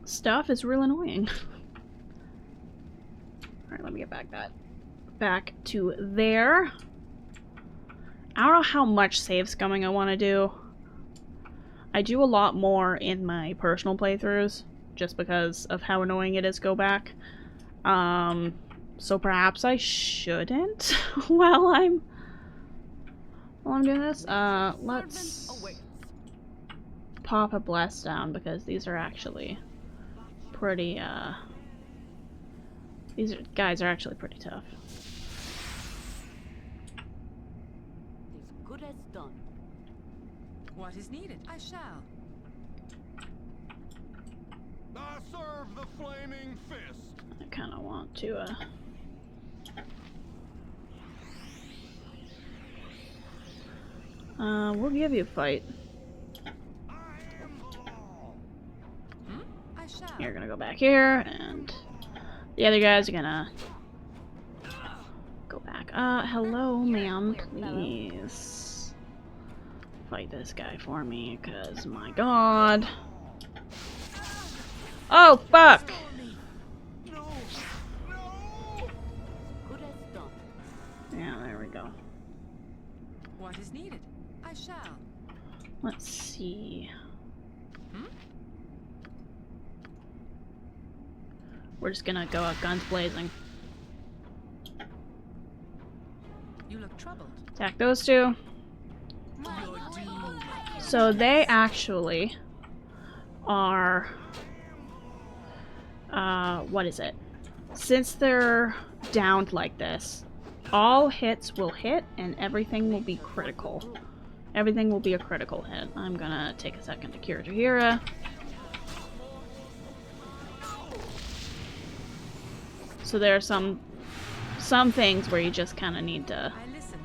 stuff is real annoying. Alright, let me get back to there. I don't know how much save scumming I want to do. I do a lot more in my personal playthroughs, just because of how annoying it is to go back. So perhaps I shouldn't while I'm doing this. Let's pop a bless down, because these are actually pretty, guys are actually pretty tough. As good as done. What is needed? I shall. I serve the flaming fist. I kind of want to, we'll give you a fight. I shall. You're gonna go back here, and the other guys are gonna go back. Hello, ma'am, please fight this guy for me, cause my god. Oh, fuck! Good as done. Yeah, there we go. What is needed? I shall. Let's see. We're just gonna go out guns blazing. You look troubled. Attack those two. So they actually are, what is it? Since they're downed like this, all hits will hit and everything will be critical. Everything will be a critical hit. I'm gonna take a second to cure Tahira. So there are some things where you just kind of need to... I listen.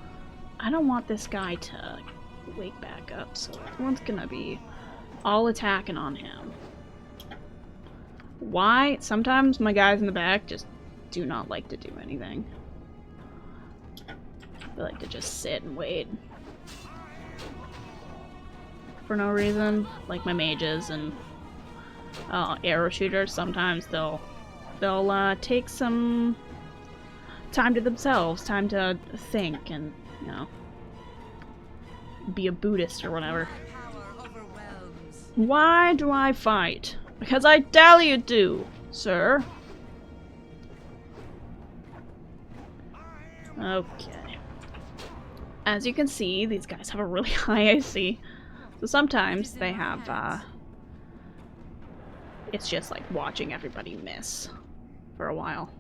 I don't want this guy to wake back up, so everyone's gonna be all attacking on him. Why? Sometimes my guys in the back just do not like to do anything. They like to just sit and wait. For no reason. Like my mages and arrow shooters, sometimes they'll take some time to themselves, time to think and, you know, be a Buddhist or whatever. Power overwhelms. Why do I fight? Because I tell you to, sir. Okay. As you can see, these guys have a really high AC. So sometimes they have, it's just like watching everybody miss for a while.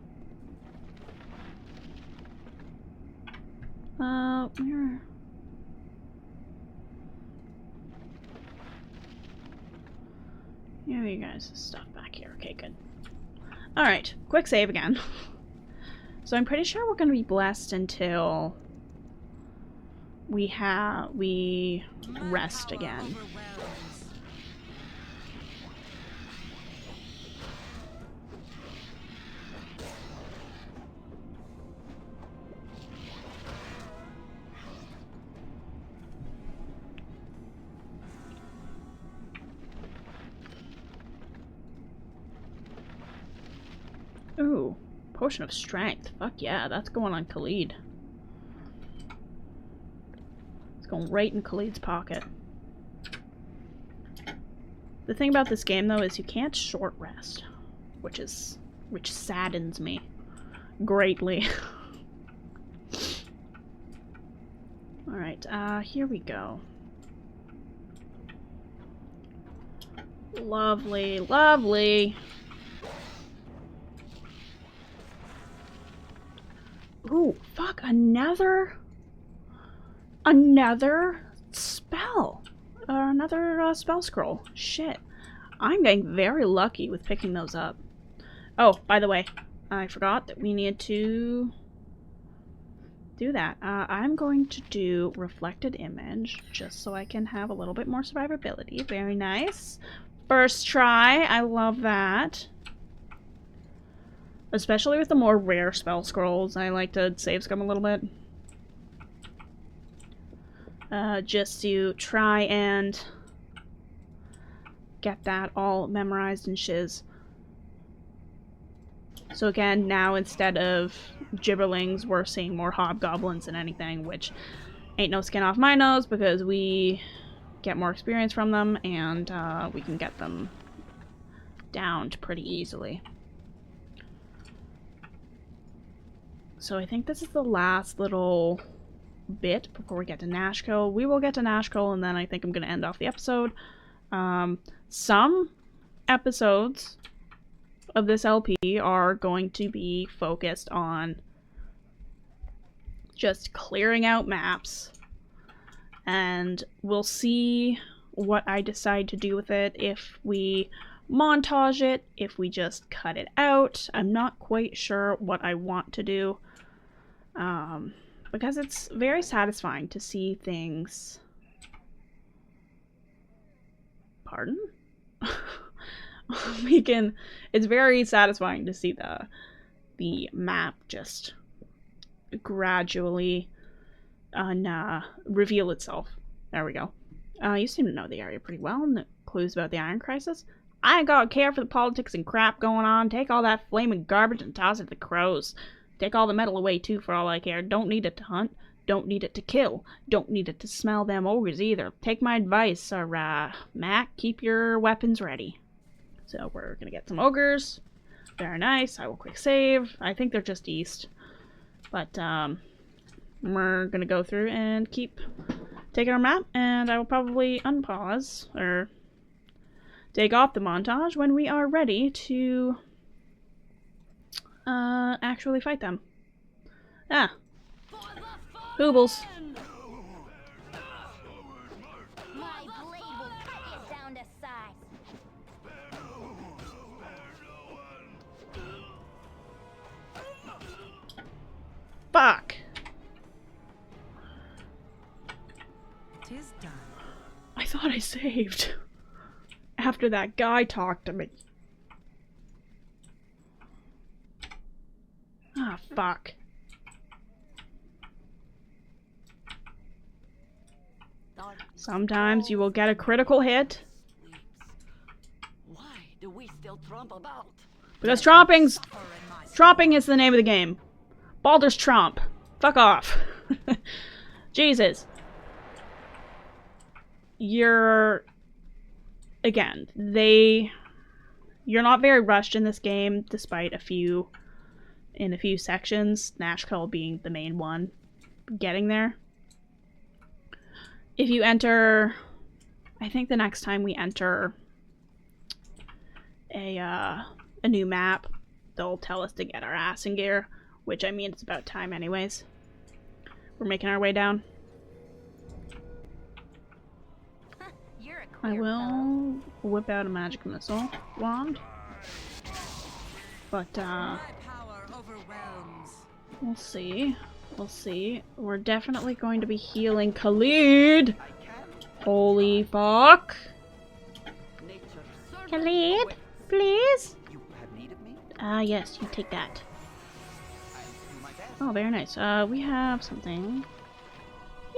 Where? Yeah, you guys stuff back here. Okay, good. Alright, quick save again. So I'm pretty sure we're gonna be blessed until we rest again. Overwhelms. Ooh, potion of strength. Fuck yeah, that's going on Khalid. It's going right in Khalid's pocket. The thing about this game, though, is you can't short rest, which saddens me greatly. Alright, here we go. Lovely, lovely. Ooh, fuck, another spell. Another spell scroll. Shit. I'm getting very lucky with picking those up. Oh, by the way, I forgot that we needed to do that. I'm going to do reflected image just so I can have a little bit more survivability. Very nice. First try. I love that. Especially with the more rare spell scrolls, I like to save scum a little bit. Just to try and get that all memorized and shiz. So again, now instead of gibberlings, we're seeing more hobgoblins than anything, which ain't no skin off my nose because we get more experience from them and we can get them downed pretty easily. So I think this is the last little bit before we get to Nashkel. We will get to Nashkel and then I think I'm going to end off the episode. Some episodes of this LP are going to be focused on just clearing out maps, and we'll see what I decide to do with it, if we montage it, if we just cut it out. I'm not quite sure what I want to do, because it's very satisfying to see things. Pardon? It's very satisfying to see the map just gradually reveal itself. There we go. You seem to know the area pretty well and the clues about the Iron Crisis. I ain't got care for the politics and crap going on. Take all that flaming garbage and toss it to the crows. Take all the metal away too for all I care. Don't need it to hunt. Don't need it to kill. Don't need it to smell them ogres either. Take my advice, Mac. Keep your weapons ready. So we're gonna get some ogres. Very nice. I will quick save. I think they're just east. But we're gonna go through and keep taking our map, and I will probably unpause or take off the montage when we are ready to actually fight them. Ah. Hoobles. My blade will cut you down to size. Fuck. 'Tis done. I thought I saved after that guy talked to me. Ah, fuck. Sometimes you will get a critical hit. Why do we still tromp about? Because tromping is the name of the game. Baldur's Tromp. Fuck off. Jesus. You're not very rushed in this game, despite a few sections, Nashkel being the main one, getting there. If you enter, I think the next time we enter a new map, they'll tell us to get our ass in gear, which I mean it's about time anyways. We're making our way down. You're a I queer will whip out a magic missile wand, but My power overwhelms. we'll see. We'll see. We're definitely going to be healing Khalid. Holy fuck. Khalid, please. You have need of me? Yes, you take that. Oh, very nice. We have something.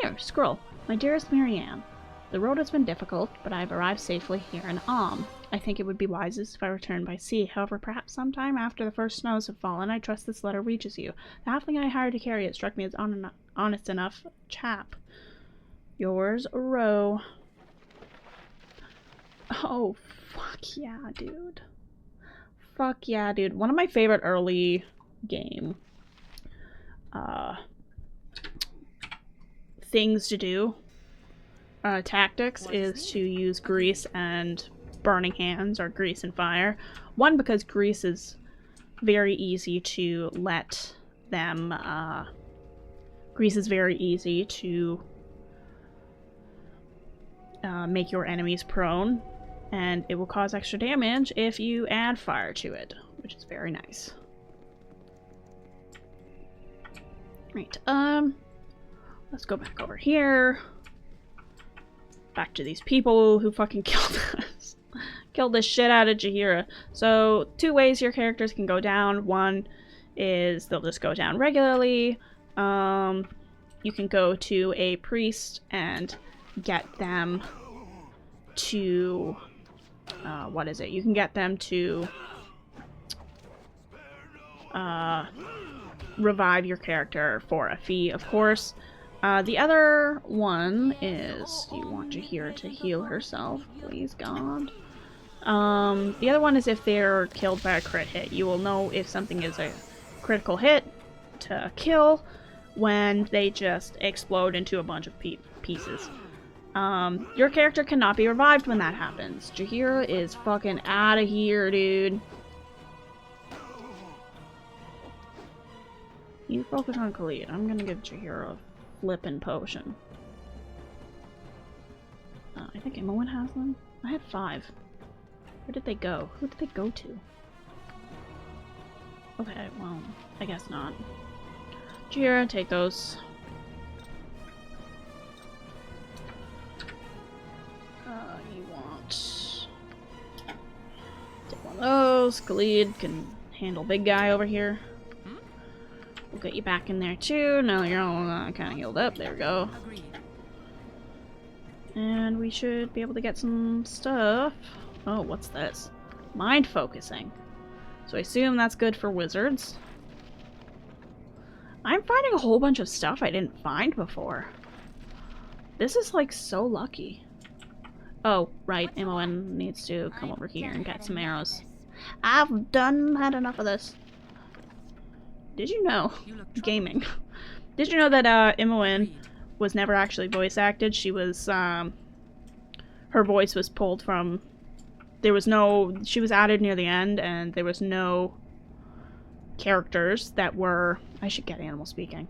Here, scroll. My dearest Marianne, the road has been difficult, but I've arrived safely here in I think it would be wisest if I return by sea. However, perhaps sometime after the first snows have fallen, I trust this letter reaches you. The halfling I hired to carry it struck me as honest enough chap. Yours, Ro. Oh, fuck yeah, dude. Fuck yeah, dude. One of my favorite early game things to do, tactics, is to use grease and burning hands or grease and fire. One, because grease is very easy to let them, grease is very easy to make your enemies prone, and it will cause extra damage if you add fire to it, which is very nice. Right, let's go back over here. Back to these people who fucking killed us. Killed the shit out of Jaheira. So, two ways your characters can go down. One is they'll just go down regularly. You can go to a priest and get them to... what is it? You can get them to revive your character for a fee, of course. The other one is you want Jaheira to heal herself, please God. The other one is if they're killed by a crit hit. You will know if something is a critical hit to kill when they just explode into a bunch of pieces. Your character cannot be revived when that happens. Jaheira is fucking out of here, dude. You focus on Khalid. I'm gonna give Jaheira a flippin' potion. I think Imowen has them. I had 5. Where did they go? Who did they go to? Okay, well, I guess not. Jaheira, take those. You want... take one of those. Khalid can handle big guy over here. We'll get you back in there too. Now you're all kind of healed up. There we go. Agreed. And we should be able to get some stuff. Oh, what's this? Mind focusing. So I assume that's good for wizards. I'm finding a whole bunch of stuff I didn't find before. This is like so lucky. Oh, right. Imowen needs to come over here and get some arrows. I've had enough of this. Did you know? Gaming. Did you know that Imowen was never actually voice acted? She was, her voice was pulled from... There was no... She was added near the end, and there was no characters that were... I should get animal speaking.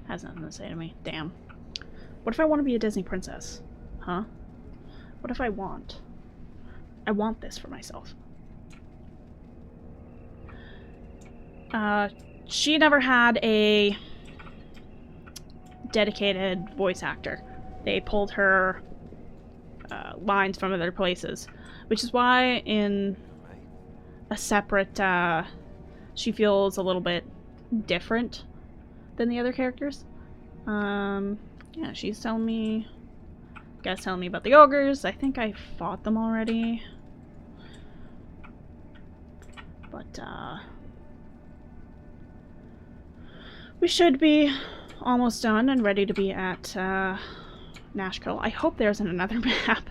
Has nothing to say to me. Damn. What if I want to be a Disney princess? Huh? What if I want? I want this for myself. She never had a dedicated voice actor. They pulled her lines from other places, which is why in a separate, she feels a little bit different than the other characters. Yeah, she's telling me, guys telling me about the ogres. I think I fought them already. But, we should be almost done and ready to be at Nashkel. I hope there's another map.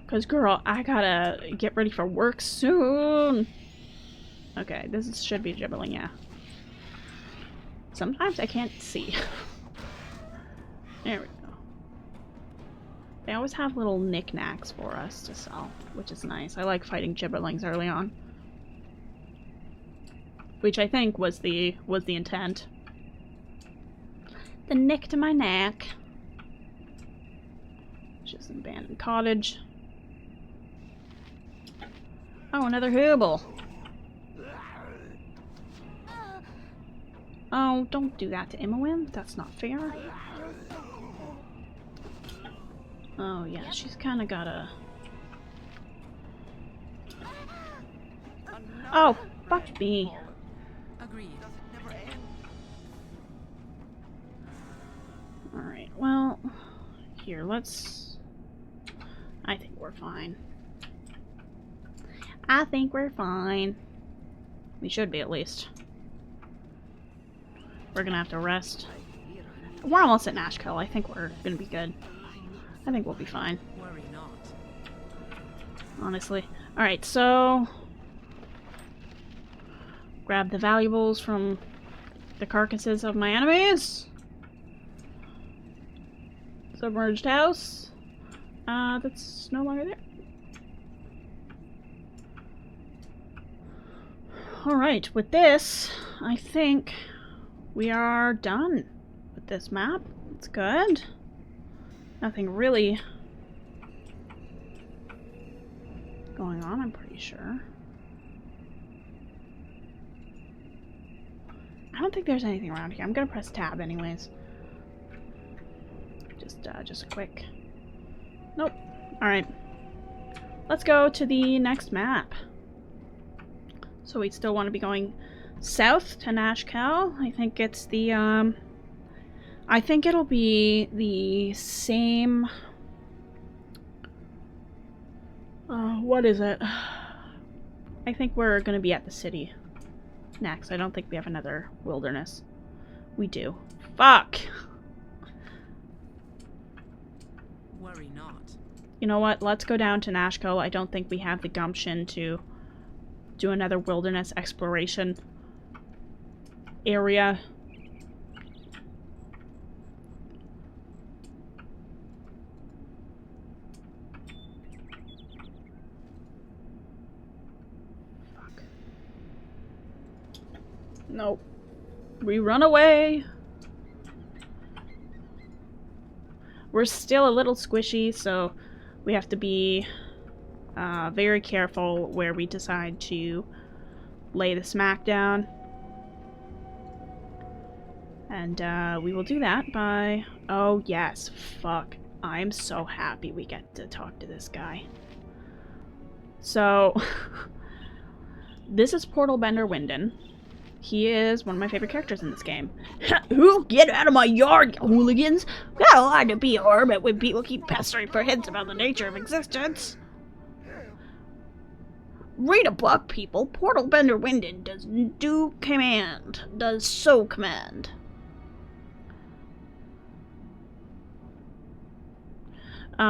Because, girl, I gotta get ready for work soon. Okay, this should be Gibberling, yeah. Sometimes I can't see. There we go. They always have little knickknacks for us to sell, which is nice. I like fighting Gibberlings early on. Which I think was the intent. The nick to my neck. Just an abandoned cottage. Oh, another hooble. Oh, don't do that to Imowen. That's not fair. Oh yeah, she's kind of got a... Oh, fuck me. Agreed. Alright, well, here, let's... I think we're fine. I think we're fine. We should be, at least. We're gonna have to rest. We're almost at Nashkel. I think we're gonna be good. I think we'll be fine. Worry not. Honestly. Alright, so... grab the valuables from the carcasses of my enemies. Submerged house. That's no longer there. Alright, with this, I think we are done with this map. It's good. Nothing really going on, I'm pretty sure. I don't think there's anything around here. I'm gonna press tab anyways. Just a quick... Nope. Alright. Let's go to the next map. So we still want to be going south to Nashkel. I think it's the, I think it'll be the same... what is it? I think we're gonna be at the city next. I don't think we have another wilderness. We do. Fuck! Worry not. You know what? Let's go down to Nashkel. I don't think we have the gumption to do another wilderness exploration area. Fuck. Nope. We run away. We're still a little squishy, so we have to be very careful where we decide to lay the smack down. And we will do that by... Oh yes, fuck. I'm so happy we get to talk to this guy. So, this is Portalbenderwinden. He is one of my favorite characters in this game. Ooh, get out of my yard, you hooligans! Got a lot to be a hermit when people keep pestering for hints about the nature of existence. Read a book, people. Portalbenderwinden does so command.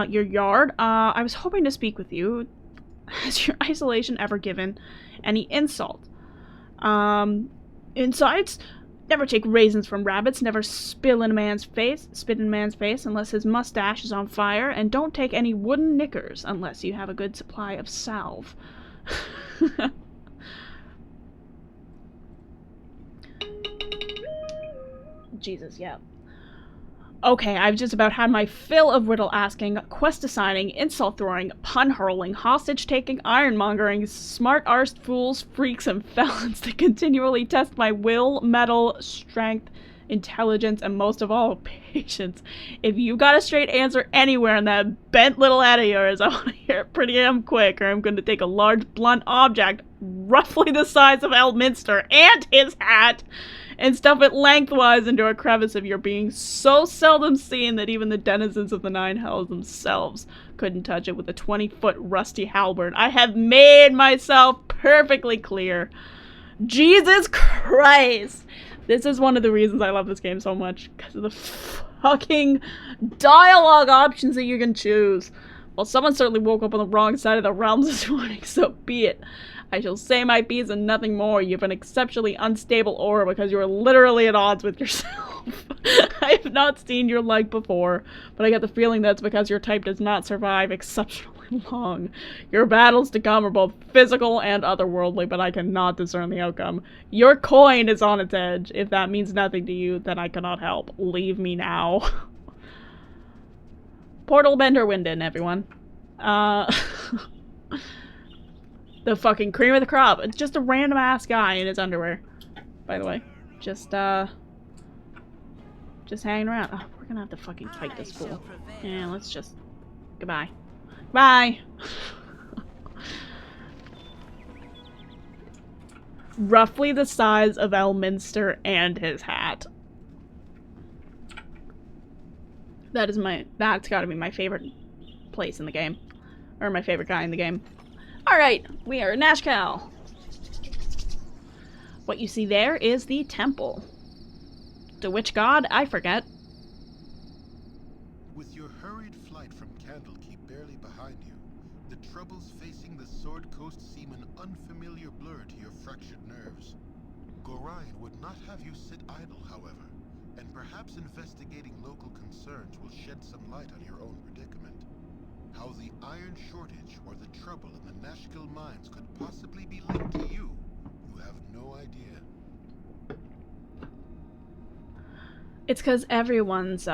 Your yard? I was hoping to speak with you. Has your isolation ever given any insult? Insights? Never take raisins from rabbits, never spit in a man's face unless his mustache is on fire, and don't take any wooden knickers unless you have a good supply of salve. Jesus, yeah. Okay, I've just about had my fill of riddle asking, quest assigning, insult throwing, pun hurling, hostage taking, ironmongering, smart arsed fools, freaks, and felons to continually test my will, mettle, strength, intelligence, and most of all, patience. If you got a straight answer anywhere in that bent little head of yours, I want to hear it pretty damn quick, or I'm going to take a large blunt object, roughly the size of Elminster, and his hat, and stuff it lengthwise into a crevice of your being so seldom seen that even the denizens of the Nine Hells themselves couldn't touch it with a 20-foot rusty halberd. I have made myself perfectly clear. Jesus Christ! This is one of the reasons I love this game so much, because of the fucking dialogue options that you can choose. Well, someone certainly woke up on the wrong side of the realms this morning, so be it. I shall say my piece and nothing more. You have an exceptionally unstable aura because you are literally at odds with yourself. I have not seen your like before, but I get the feeling that's because your type does not survive exceptionally long. Your battles to come are both physical and otherworldly, but I cannot discern the outcome. Your coin is on its edge. If that means nothing to you, then I cannot help. Leave me now. Portalbenderwinden, everyone. The fucking cream of the crop. It's just a random ass guy in his underwear. By the way. Just hanging around. Oh, we're gonna have to fucking fight this fool. Yeah, let's just... Goodbye. Bye! Roughly the size of Elminster and his hat. That's gotta be my favorite place in the game. Or my favorite guy in the game. Alright, we are in Nashkel. What you see there is the temple. To which god, I forget. With your hurried flight from Candlekeep barely behind you, the troubles facing the Sword Coast seem an unfamiliar blur to your fractured nerves. Gorion would not have you sit idle, however, and perhaps investigating local concerns will shed some light on your own predicament. iron shortage or the trouble in the Nashkel mines could possibly be linked to you, you have no idea. It's because everyone's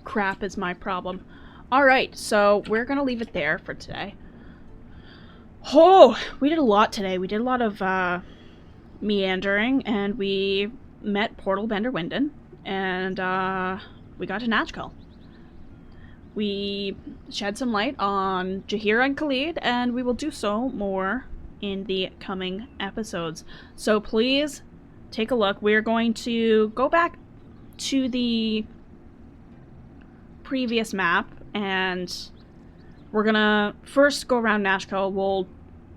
crap is my problem. Alright, so we're gonna leave it there for today. Oh, we did a lot today. We did a lot of meandering, and we met Portalbenderwinden, and we got to Nashkel. We shed some light on Jahira and Khalid, and we will do so more in the coming episodes. So please take a look. We're going to go back to the previous map, and we're gonna first go around Nashkel. We'll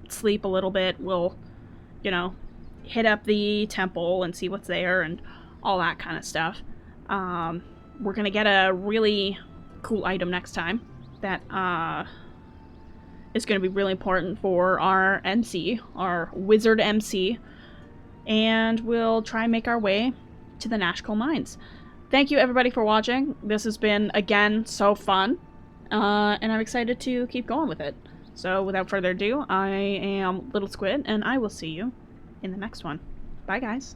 sleep a little bit. We'll, you know, hit up the temple and see what's there and all that kind of stuff. We're gonna get a really cool item next time that is gonna be really important for our MC, our wizard MC, and we'll try and make our way to the Nashkel mines. Thank you everybody for watching. This has been, again, so fun, and I'm excited to keep going with it. So without further ado, I am Little Squid, and I will see you in the next one. Bye guys.